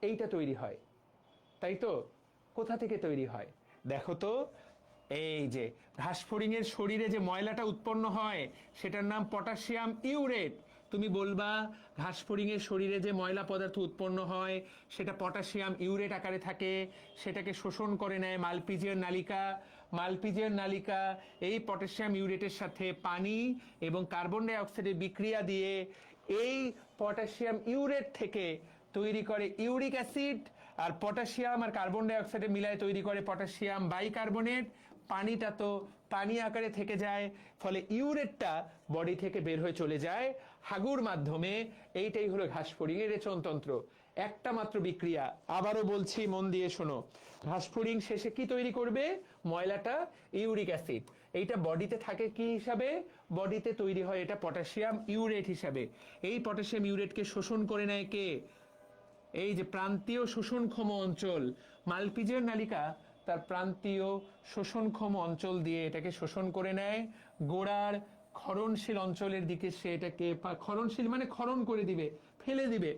এইটা তৈরি হয়, তাই তো? কোথা থেকে তৈরি হয় দেখো তো। এই যে ঘাসফড়িং এর শরীরে যে ময়লাটা উৎপন্ন হয় সেটার নাম পটাশিয়াম ইউরেট। তুমি বলবা ঘাসফড়িং এর শরীরে যে ময়লা পদার্থ উৎপন্ন হয় সেটা পটাশিয়াম ইউরেট আকারে থাকে, সেটাকে শোষণ করে নেয় মালপিজিয়ার নালিকা। মালপিজিয়ার নালিকা এই পটাশিয়াম ইউরেটের সাথে পানি এবং কার্বন ডাই অক্সাইডের বিক্রিয়া দিয়ে এই পটাশিয়াম ইউরেট থেকে তৈরি করে ইউরিক অ্যাসিড, আর পটাশিয়াম আর কার্বন ডাই অক্সাইডে মিলায় তৈরি করে পটাশিয়াম বাইকার্বনেট। পানিটা তো পানি আকারে থেকে যায়, ফলে ইউরেটটা বডি থেকে বের হয়ে চলে যায় হাগুর মাধ্যমে। এইটাই হলো ঘাসফড়িং এর রেচনতন্ত্র। একটা মাত্র বিক্রিয়া, আবারও বলছি মন দিয়ে শোনো। ঘাসফড়িং শেষে কি তৈরি করবে? ময়লাটা ইউরিক অ্যাসিড। এইটা বডিতে থাকে কি হিসাবে? বডিতে তৈরি হয় এটা পটাশিয়াম ইউরেট হিসাবে। এই পটাশিয়াম ইউরেটকে শোষণ করে নেয় কে? এই যে প্রান্তীয় শোষণক্ষম অঞ্চল। মালপিজিয়ার নালিকা তার প্রান্তীয় শোষণক্ষম অঞ্চল দিয়ে এটাকে শোষণ করে নেয়। গোড়ার ক্ষরণশীল অঞ্চলের দিকে সে এটাকে, ক্ষরণশীল মানে ক্ষরণ করে দিবে, ফেলে দিবে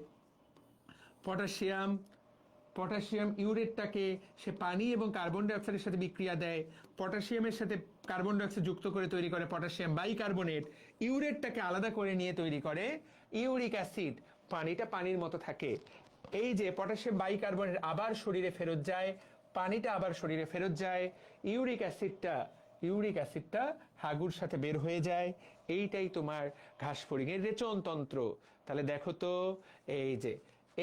পটাশিয়াম ইউরেটটাকে সে পানি এবং কার্বন ডাই অক্সাইডের সাথে বিক্রিয়া দেয়, পটাশিয়ামের সাথে কার্বন ডাই অক্সাইড যুক্ত করে তৈরি করে পটাশিয়াম বাইকার্বনেট। ইউরেটটাকে আলাদা করে নিয়ে তৈরি করে ইউরিক অ্যাসিড। পানিটা পানির মতো থাকে। এই যে পটাশিয়াম বাইকার্বনেট আবার শরীরে ফেরত যায়, পানিটা আবার শরীরে ফেরত যায়, ইউরিক অ্যাসিডটা হাগুর সাথে বের হয়ে যায়। এইটাই তোমার ঘাসফড়িং এর রেচনতন্ত্র। তাহলে দেখো তো, এই যে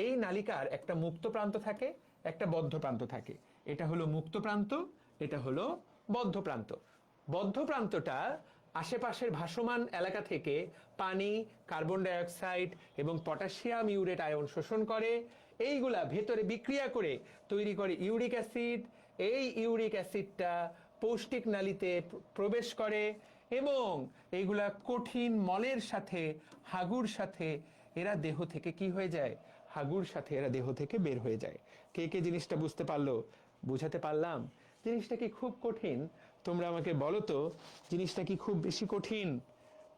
এই নালিকার একটা মুক্ত প্রান্ত থাকে, একটা বদ্ধ প্রান্ত থাকে। এটা হলো মুক্ত প্রান্ত, এটা হলো বদ্ধ প্রান্ত। বদ্ধ প্রান্তটা আশেপাশের ভাসমান এলাকা থেকে পানি, কার্বন ডাই অক্সাইড এবং পটাশিয়াম ইউরেট আয়ন শোষণ করে এইগুলা ভেতরে বিক্রিয়া করে তৈরি করে ইউরিক অ্যাসিড। এই ইউরিক অ্যাসিডটা পৌষ্টিক নালীতে প্রবেশ করে এবং এইগুলা কঠিন মলের সাথে, হাগুর সাথে এরা দেহ থেকে কি হয়ে যায়, হাগুর সাথে এরা দেহ থেকে বের হয়ে যায়। কে কে জিনিসটা বুঝতে পারলো? বুঝাতে পারলাম? জিনিসটা কি খুব কঠিন? তোমরা আমাকে বলো তো, জিনিসটা কি খুব বেশি কঠিন?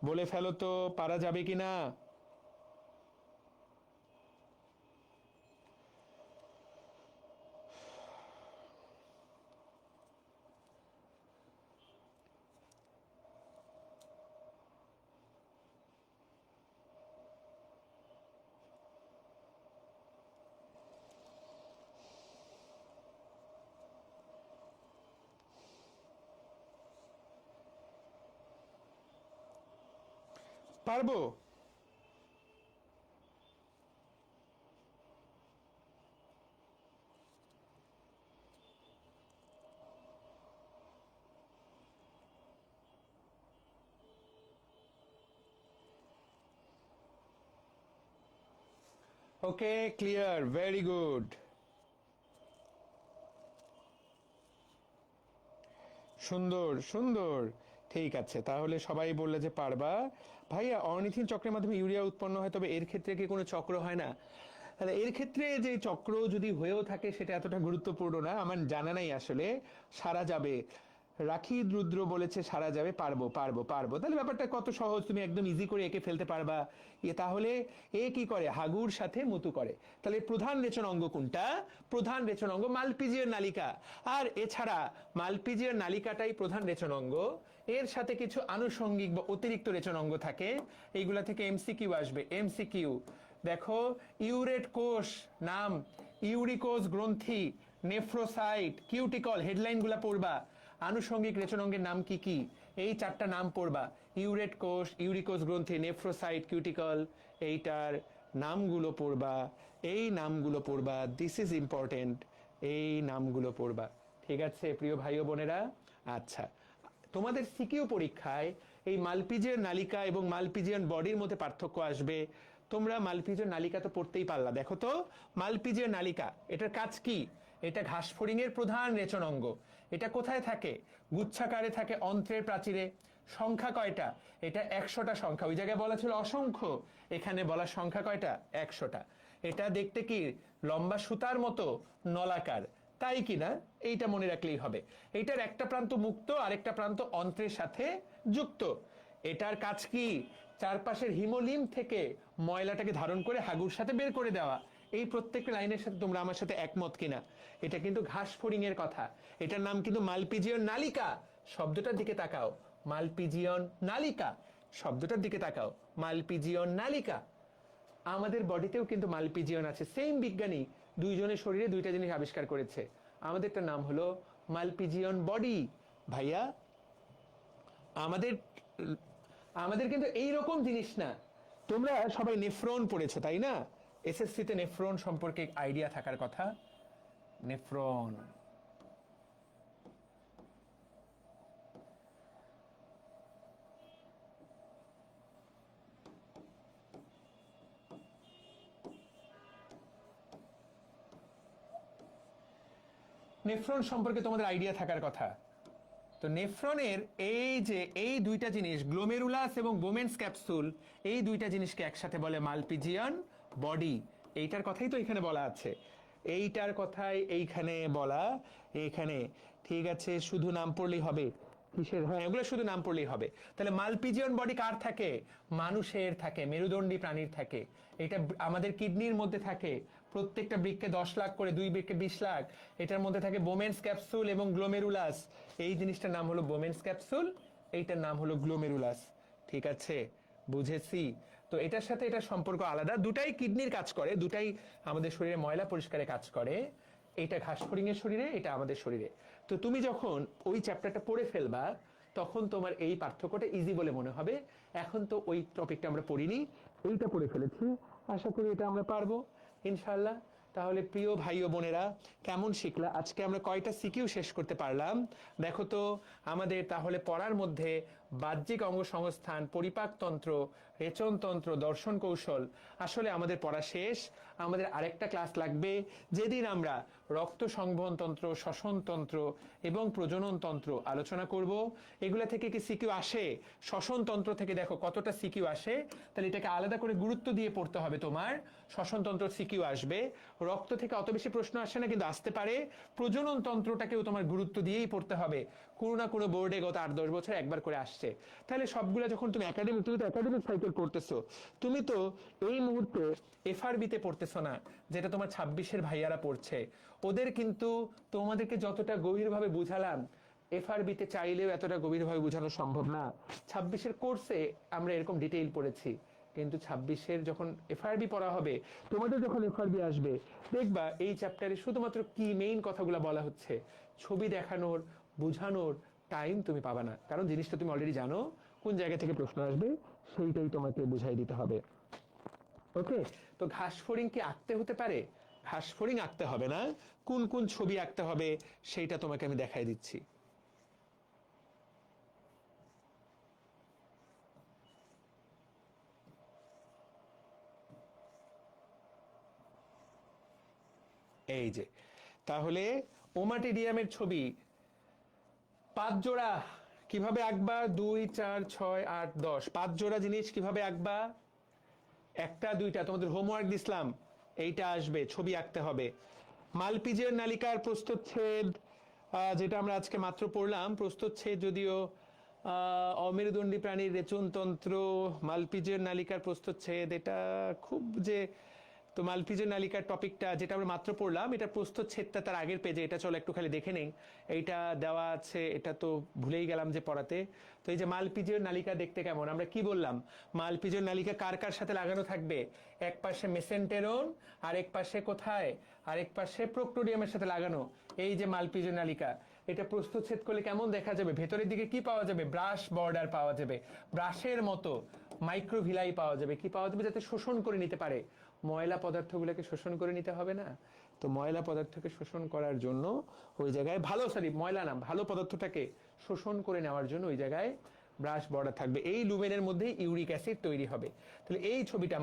বলে ফেলো তো, পারা যাবে কিনা? পারবো? ওকে, ক্লিয়ার, ভেরি গুড। সুন্দর সুন্দর, ঠিক আছে, তাহলে সবাই বললে যে পারবা। ভাইয়া, অর্নিথিন চক্রের মাধ্যমে ইউরিয়া উৎপন্ন হয়, তবে এর ক্ষেত্রে কি কোনো চক্র হয় না? তাহলে এর ক্ষেত্রে যে চক্র যদি হয়েও থাকে সেটা এতটা গুরুত্বপূর্ণ না, আমার জানা নাই আসলে। সারা যাবে, রাখি রুদ্র বলেছে সারা যাবে, পারবো পারবো পারবো। তাহলে ব্যাপারটা কত সহজ, তুমি একদম ইজি করে একে ফেলতে পারবা। তাহলে এ কি করে, হাগুর সাথে মুতু করে। তাহলে প্রধান রেচন অঙ্গ কোনটা? প্রধান রেচন অঙ্গ মালপিজিয়ার নালিকা। আর এছাড়া মালপিজিয়ার নালিকাটাই প্রধান রেচন অঙ্গ, এর সাথে কিছু আনুষঙ্গিক বা অতিরিক্ত রেচন অঙ্গ থাকে। এইগুলা থেকে এমসিকিউ আসবে, এমসিকিউ। দেখো, ইউরেট কোষ নাম, ইউরিকোজ গ্রন্থি, নেফ্রোসাইট, কিউটিকল, হেডলাইনগুলা পড়বা। আনুষঙ্গিক রেচন অঙ্গের নাম কি কি, এই চারটা নাম পড়বা। ইউরেট কোষ, ইউরিকোজ গ্রন্থি, নেফ্রোসাইট, কিউটিকল, এইটার নামগুলো পড়বা। এই নামগুলো পড়বা, দিস ইজ ইম্পর্টেন্ট। এই নামগুলো পড়বা, ঠিক আছে প্রিয় ভাই ও বোনেরা? আচ্ছা, তোমাদের সিকিউ পরীক্ষায় এই মালপিজিয়ান নালিকা এবং মালপিজিয়ান বডির মধ্যে পার্থক্য আসবে। তোমরা মালপিজিয়ান নালিকা তো পড়তেই পারলা। দেখো তো, মালপিজিয়ান নালিকা, এটার কাজ কি? এটা ঘাসফড়িং এর প্রধান রেচন অঙ্গ। এটা কোথায় থাকে? গুচ্ছাকারে থাকে অন্ত্রের প্রাচীরে। সংখ্যা কয়টা? এটা 100টা সংখ্যা। ওই জায়গায় বলা ছিল অসংখ্য, এখানে বলা সংখ্যা কয়টা? 100টা। এটা দেখতে কি লম্বা সুতার মতো, নলাকার, তাই কি না? এইটা মনে রাখলেই হবে। এইটার একটা প্রান্ত মুক্ত, আরেকটা প্রান্ত অন্ত্রের সাথে যুক্ত। এটার কাজ কি? চারপাশের হিমোলিম থেকে ময়লাটাকে ধারণ করে হাগুর সাথে বের করে দেওয়া। এই প্রত্যেকটা লাইনের সাথে তোমরা আমার সাথে একমত কিনা? এটা কিন্তু ঘাসফড়িং এর কথা। এটার নাম কিন্তু মালপিজিয়ন নালিকা। শব্দটার দিকে তাকাও, মালপিজিয়ন নালিকা। শব্দটার দিকে তাকাও, মালপিজিয়ন নালিকা। আমাদের বডিতেও কিন্তু মালপিজিয়ন আছে, সেম বিজ্ঞানী দুইজনের শরীরে দুইটা জিনিস আবিষ্কার করেছে। আমাদেরটার নাম হলো মালপিজিয়ন বডি। ভাইয়া, আমাদের আমাদের কিন্তু এইরকম জিনিস না। তোমরা সবাই নেফ্রন পড়েছো তাই না? এসএসসিতে নেফ্রন সম্পর্কে আইডিয়া থাকার কথা। নেফ্রন, নেফ্রন সম্পর্কে তোমাদের আইডিয়া থাকার কথা। তো নেফ্রনের এই যে এই দুইটা জিনিস, গ্লোমেরুলাস এবং বোমেন্স ক্যাপসুল, এই দুইটা জিনিসকে একসাথে বলে মালপিজিয়ান বডি। এইটার কথাই তো এখানে বলা আছে, এইটার কথাই এইখানে বলা। এখানে ঠিক আছে, শুধু নাম পড়লেই হবে। কিসের? হ্যাঁ, এগুলো শুধু নাম পড়লেই হবে। তাহলে মালপিজিয়ান বডি কার থাকে? মানুষের থাকে, মেরুদণ্ডী প্রাণীর থাকে। এটা আমাদের কিডনির মধ্যে থাকে। প্রত্যেকটা বৃক্কে 10 লাখ করে, 2 বৃক্কে 20 লাখ। এটার মধ্যে থাকে বোমেন্স ক্যাপসুল এবং গ্লোমেরুলাস। এই জিনিসটার নাম হলো বোমেন্স ক্যাপসুল, এইটার নাম হলো গ্লোমেরুলাস। ঠিক আছে, বুঝেছি। তো এটার সাথে এটার সম্পর্ক আলাদা। দুটাই কিডনির কাজ করে, দুটাই আমাদের শরীরে ময়লা পরিষ্কারে কাজ করে। এটা ঘাসফড়িং এর শরীরে, এটা আমাদের শরীরে। তো তুমি যখন ওই চ্যাপ্টারটা পড়ে ফেলবা, তখন তোমার এই পার্থক্যটা ইজি বলে মনে হবে। এখন তো ওই টপিকটা আমরা পড়িনি, এইটা পড়ে ফেলেছি। আশা করি এটা আমরা পারবো ইনশাআল্লাহ। তাহলে প্রিয় ভাই ও বোনেরা, কেমন শিখলা? আজকে আমরা কয়টা সিকিউ শেষ করতে পারলাম দেখো তো। আমাদের তাহলে পড়ার মধ্যে বাহ্যিক অঙ্গসংস্থান, পরিপাকতন্ত্র, রেচনতন্ত্র, দর্শন কৌশল, আসলে আমাদের পড়া শেষ। আমাদের আরেকটা ক্লাস লাগবে, যেদিন আমরা রক্ত সংবহনতন্ত্র, শ্বসনতন্ত্র এবং প্রজননতন্ত্র আলোচনা করব। এগুলা থেকে কি সিকিউ আসে? শ্বসনতন্ত্র থেকে দেখো কতটা সিকিউ আসে, তাহলে এটাকে আলাদা করে গুরুত্ব দিয়ে পড়তে হবে। তোমার শ্বসনতন্ত্র সিকিউ আসবে, রক্ত থেকে অত বেশি প্রশ্ন আসে না, কিন্তু আসতে পারে। প্রজননতন্ত্রটাকেও তোমার গুরুত্ব দিয়েই পড়তে হবে, কোনো না কোনো বোর্ডে গত 8-10 বছর একবার করে আসছে। তাহলে সবগুলা যখন তুমি একাডেমিক সাইকেল পড়তেছো, তুমি তো এই মুহূর্তে এফআরবিতে পড়তেছো না, যেটা তোমার 26-এর ভাইয়ারা পড়ছে। ওদের কিন্তু তোমাদেরকে যতটা গভীরভাবে বুঝালাম, এফআরবিতে চাইলেও এতটা গভীরভাবে বোঝানো সম্ভব না। 26-এর কোর্সে আমরা এরকম ডিটেইল পড়েছি, কিন্তু 26-এর যখন এফআরবি পড়া হবে, তোমাদের যখন এফআরবি আসবে, দেখবা এই চ্যাপ্টারে শুধুমাত্র কি মেইন কথাগুলো বলা হচ্ছে, ছবি দেখানোর, বুঝানোর টাইম তুমি পাবা না, কারণ জিনিসটা তুমি অলরেডি জানো কোন জায়গা থেকে প্রশ্ন আসবে, সেইটাই তোমাকে বুঝাই দিতে হবে। ওকে, তো ঘাস ফড়িং কি আঁকতে হতে পারে? ঘাস ফড়িং আঁকতে হবে না, কোন কোন ছবি আঁকতে হবে সেইটা তোমাকে আমি দেখাই দিচ্ছি। এই যে, তাহলে ওমাটিডিয়ামের ছবি 5 জোড়া কিভাবে আঁকবা? 2, 4, 6, 8, 10, 5 জোড়া জিনিস কিভাবে আঁকবা? একটা দুইটা তোমাদের হোমওয়ার্ক দিছিলাম, এইটা আসবে, ছবি আঁকতে হবে। মালপিজিয়ার নালিকার প্রস্থচ্ছেদ, যেটা আমরা আজকে মাত্র পড়লাম, প্রস্থচ্ছেদ যদিও অমেরুদণ্ডী প্রাণীর রেচনতন্ত্র, মালপিজিয়ার নালিকার প্রস্থচ্ছেদ, এটা খুব যে, তো মালপিজিয়ার নালিকার টপিকটা যেটা আমরা মাত্র পড়লাম, এটা প্রস্থচ্ছেদটা তার আগের পেজে, এটা চলো একটু খালি দেখে নেই। এইটা দেওয়া আছে, এটা তো ভুলেই গেলাম যে পড়াতে। তো এই যে মালপিজিয়ার নালিকা দেখতে কেমন, আমরা কি বললাম? মালপিজিয়ার নালিকা কার কার সাথে লাগানো থাকবে? এক পাশে মেসেন্টেরন, আর এক পাশে কোথায়? আরেক পাশে প্রোক্টোডিয়ামের সাথে লাগানো। এই যে মালপিজিয়ার নালিকা, এটা প্রস্থচ্ছেদ করলে কেমন দেখা যাবে? ভেতরের দিকে কি পাওয়া যাবে? ব্রাশ বর্ডার পাওয়া যাবে, ব্রাশের মতো মাইক্রোভিলাই পাওয়া যাবে। কি পাওয়া যাবে? যাতে শোষণ করে নিতে পারে, ময়লা পদার্থগুলোকে শোষণ করে নিতে হবে না? তো ময়লা পদার্থকে শোষণ করার জন্য ওই জায়গায় ময়লা না, ভালো পদার্থটাকে শোষণ করে নেওয়ার জন্য ওই জায়গায় ব্রাশ বর্ডার থাকবে। এই লুমেনের মধ্যে ইউরিক অ্যাসিড তৈরি হবে। তাহলে এই ছবিটা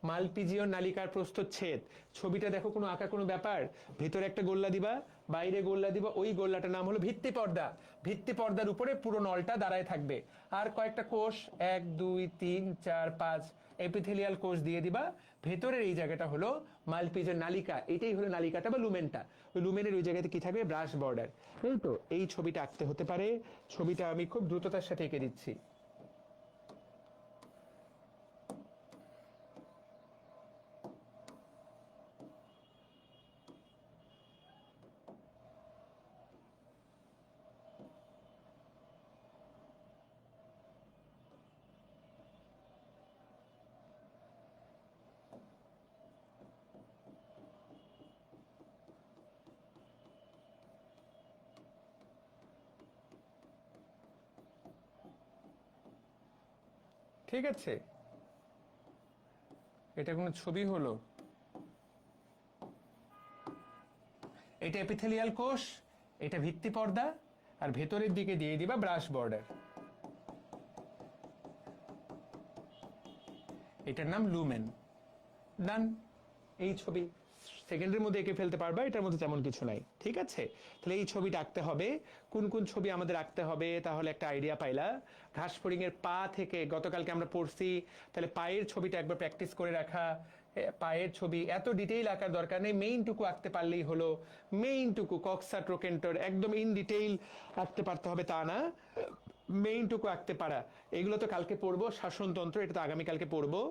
মালপিজিয়ন নালিকার প্রস্থচ্ছেদ ছবিটা দেখো, কোনো আঁকা কোনো ব্যাপার? ভেতরে একটা গোল্লা দিবা, বাইরে গোল্লা দিবা, ওই গোল্লাটার নাম হলো ভিত্তি পর্দা। ভিত্তি পর্দার উপরে পুরো নলটা দাঁড়ায় থাকবে, আর কয়েকটা কোষ 1, 2, 3, 4, 5 এপিথেলিয়াল কোষ দিয়ে দিবা। ভেতরের এই জায়গাটা হলো মালপিজিয়ার নালিকা, এটাই হলো নালিকাটা বা লুমেনটা। ওই লুমেনের ওই জায়গাতে কি থাকবে? Brush border. এই তো এই ছবিটা আঁকতে হতে পারে। ছবিটা আমি খুব দ্রুততার সাথে এঁকে দিচ্ছি। ঠিক আছে, এটা কোনো ছবি হলো? এটা এপিথেলিয়াল কোষ, এটা ভিত্তি পর্দা, আর ভেতরের দিকে দিয়ে দিবা ব্রাশ বর্ডার। এটার নাম লুমেন। ডান। এই ছবি সেকেন্ডের মধ্যে এঁকে ফেলতে পারবা, এটার মধ্যে তেমন কিছু নাই। ঠিক আছে, তাহলে এই ছবিটা আঁকতে হবে। কোন কোন ছবি আমাদের আঁকতে হবে তাহলে একটা আইডিয়া পাইলা। ঘাস ফড়িং এর পা থেকে গতকালকে আমরা পড়ছি, তাহলে পায়ের ছবিটা একবার প্র্যাকটিস করে রাখা। পায়ের ছবি এত ডিটেইল আঁকার দরকার নেই, মেইনটুকু আঁকতে পারলেই হলো। মেইনটুকু কক্সা ট্রোকেন্টর একদম ইন ডিটেইল আঁকতে পারতে হবে তা না, মেইনটুকু আঁকতে পারা। এগুলো তো কালকে পড়বো। শাসনতন্ত্র এটা তো আগামীকালকে পড়বো।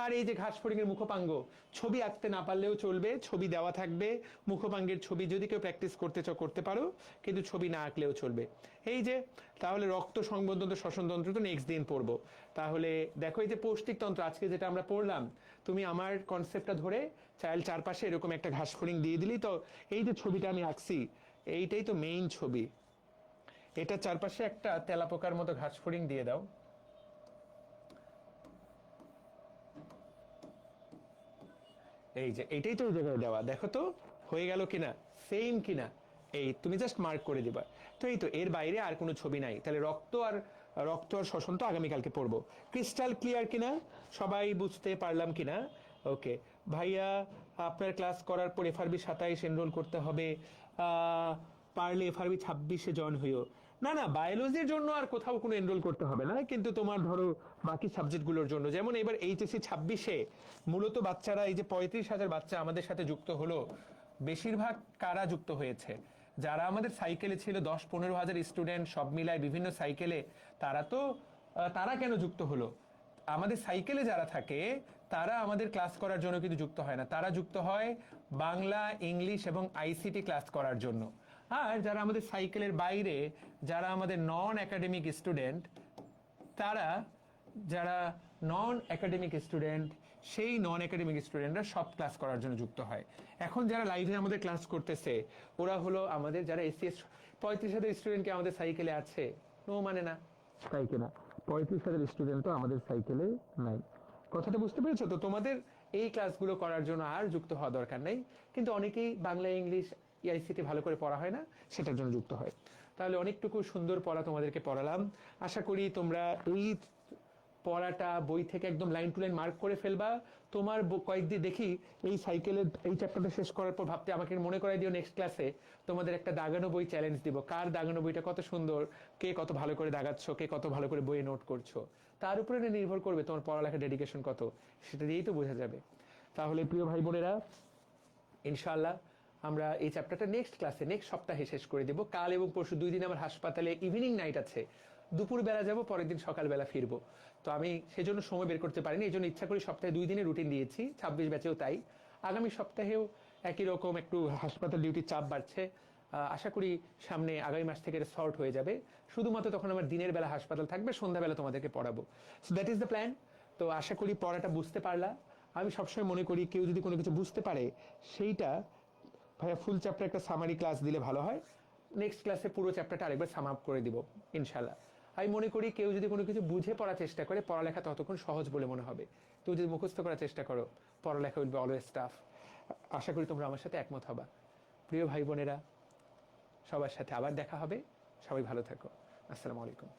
আর এই যে ঘাস ফড়িংয়ের মুখপাঙ্গ, ছবি আঁকতে না পারলেও চলবে, ছবি দেওয়া থাকবে। মুখপাঙ্গের ছবি যদি কেউ প্র্যাকটিস করতে চাও করতে পারো, কিন্তু ছবি না আঁকলেও চলবে। এই যে, তাহলে রক্ত সংবহনতন্ত্র, শ্বসনতন্ত্র তো নেক্সট দিন পড়বো। তাহলে দেখো, এই যে পৌষ্টিকতন্ত্র আজকে যেটা আমরা পড়লাম, তুমি আমার কনসেপ্টটা ধরে চাইল্ড চারপাশে এরকম একটা ঘাস ফড়িং দিয়ে দিলি, তো এই যে ছবিটা আমি আঁকছি, এইটাই তো মেইন ছবি। এটা চারপাশে একটা তেলাপোকার মতো ঘাস ফড়িং দিয়ে দাও। এই যে এটাই তো ওই জায়গায় দেওয়া, দেখো তো হয়ে গেল কিনা, সেম কিনা। এই তুমি জাস্ট মার্ক করে দিবা। তো এই তো, এর বাইরে আর কোনো ছবি নাই। তাহলে রক্ত আর রক্ত আর শ্বসন তো আগামীকালকে পড়বো। ক্রিস্টাল ক্লিয়ার কিনা, সবাই বুঝতে পারলাম কিনা? ওকে ভাইয়া, আপনার ক্লাস করার পর এফআরবি 27 এনরোল করতে হবে, পারলে এফআরবি 26-এ জয়েন হইও। না না, বায়োলজির জন্য আর কোথাও কোনো এনরোল করতে হবে না, কিন্তু তোমার ধরো বাকি সাবজেক্টগুলোর জন্য, যেমন এবার এইচএসসি 26-এ মূলত বাচ্চারা, এই যে 35,000 বাচ্চা আমাদের সাথে যুক্ত হলো, বেশিরভাগ কারা যুক্ত হয়েছে? যারা আমাদের সাইকেলে ছিল 10-15 হাজার স্টুডেন্ট সব মিলায় বিভিন্ন সাইকেলে, তারা তো তারা কেন যুক্ত হলো? আমাদের সাইকেলে যারা থাকে তারা আমাদের ক্লাস করার জন্য কিন্তু যুক্ত হয় না, তারা যুক্ত হয় বাংলা, ইংলিশ এবং আইসিটি ক্লাস করার জন্য। আর যারা আমাদের সাইকেলের বাইরে, যারা আমাদের নন একাডেমিক স্টুডেন্ট, তারা, যারা নন একাডেমিক স্টুডেন্ট, সেই নন একাডেমিক স্টুডেন্টরা সব ক্লাস করার জন্য যুক্ত হয়। এখন যারা লাইভে আমাদের ক্লাস করতেছে ওরা হলো আমাদের যারা এসসিএস। 35,000 স্টুডেন্ট কি আমাদের সাইকেলে আছে? নো, মানে না, তাই কিনা? 35,000 স্টুডেন্ট তো আমাদের সাইকেলে নাই। কথাটা বুঝতে পেরেছো তো? তোমাদের এই ক্লাসগুলো করার জন্য আর যুক্ত হওয়া দরকার নেই, কিন্তু অনেকেই বাংলা, ইংলিশ, আইসিটি ভালো করে পড়া হয় না, সেটার জন্য যুক্ত হয়। তাহলে অনেকটুকু সুন্দর পড়া তোমাদেরকে পড়ালাম। আশা করি তোমরা এই পড়াটা বই থেকে একদম লাইন টু লাইন মার্ক করে ফেলবা। তোমার কয়েকদিন দেখি এই সাইকেলের এই চ্যাপ্টারটা শেষ করার পর ভাবতে আমাকে মনে করাই দিও, নেক্সট ক্লাসে তোমাদের একটা দাগানো বই চ্যালেঞ্জ দিব। কার দাগানো বইটা কত সুন্দর, কে কত ভালো করে দাগাচ্ছ, কে কত ভালো করে বইয়ে নোট করছো, তার উপরে নির্ভর করবে তোমার পড়ালেখার ডেডিকেশন কত, সেটা দিয়েই তো বোঝা যাবে। তাহলে প্রিয় ভাই বোনেরা, ইনশাআল্লাহ আমরা এই চ্যাপ্টারটা নেক্সট ক্লাসে, নেক্সট সপ্তাহে শেষ করে দেব। কাল এবং পরশু 2 দিন আমার হাসপাতালে ইভিনিং নাইট আছে, দুপুর বেলা যাব, পরের দিন সকালবেলা ফিরবো। তো আমি সেজন্য সময় বের করতে পারিনি, এই জন্য ইচ্ছা করি সপ্তাহে 2 দিনের রুটিন দিয়েছি, 26 ব্যাচেও তাই। আগামী সপ্তাহেও একই রকম একটু হাসপাতাল ডিউটির চাপ বাড়ছে, আশা করি সামনে আগামী মাস থেকে এটা সর্ট হয়ে যাবে। শুধুমাত্র তখন আমার দিনের বেলা হাসপাতাল থাকবে, সন্ধ্যাবেলা তোমাদেরকে পড়াবো। So that is the plan. তো আশা করি পড়াটা বুঝতে পারলা। আমি সবসময় মনে করি কেউ যদি কোনো কিছু বুঝতে পারে, সেইটা ভাইয়া ফুল চ্যাপ্টার একটা সামারি ক্লাস দিলে ভালো হয়। নেক্সট ক্লাসে পুরো চ্যাপ্টারটা আরেকবার সাম আপ করে দিব ইনশাল্লাহ। আমি মনে করি কেউ যদি কোনো কিছু বুঝে পড়ার চেষ্টা করে, পড়ালেখা ততক্ষণ সহজ বলে মনে হবে। কেউ যদি মুখস্থ করার চেষ্টা করো, পড়ালেখা উইল বি অলওয়েজ টাফ। আশা করি তোমরা আমার সাথে একমত হবা। প্রিয় ভাই বোনেরা, সবার সাথে আবার দেখা হবে। সবাই ভালো থাকো। আসসালামু আলাইকুম।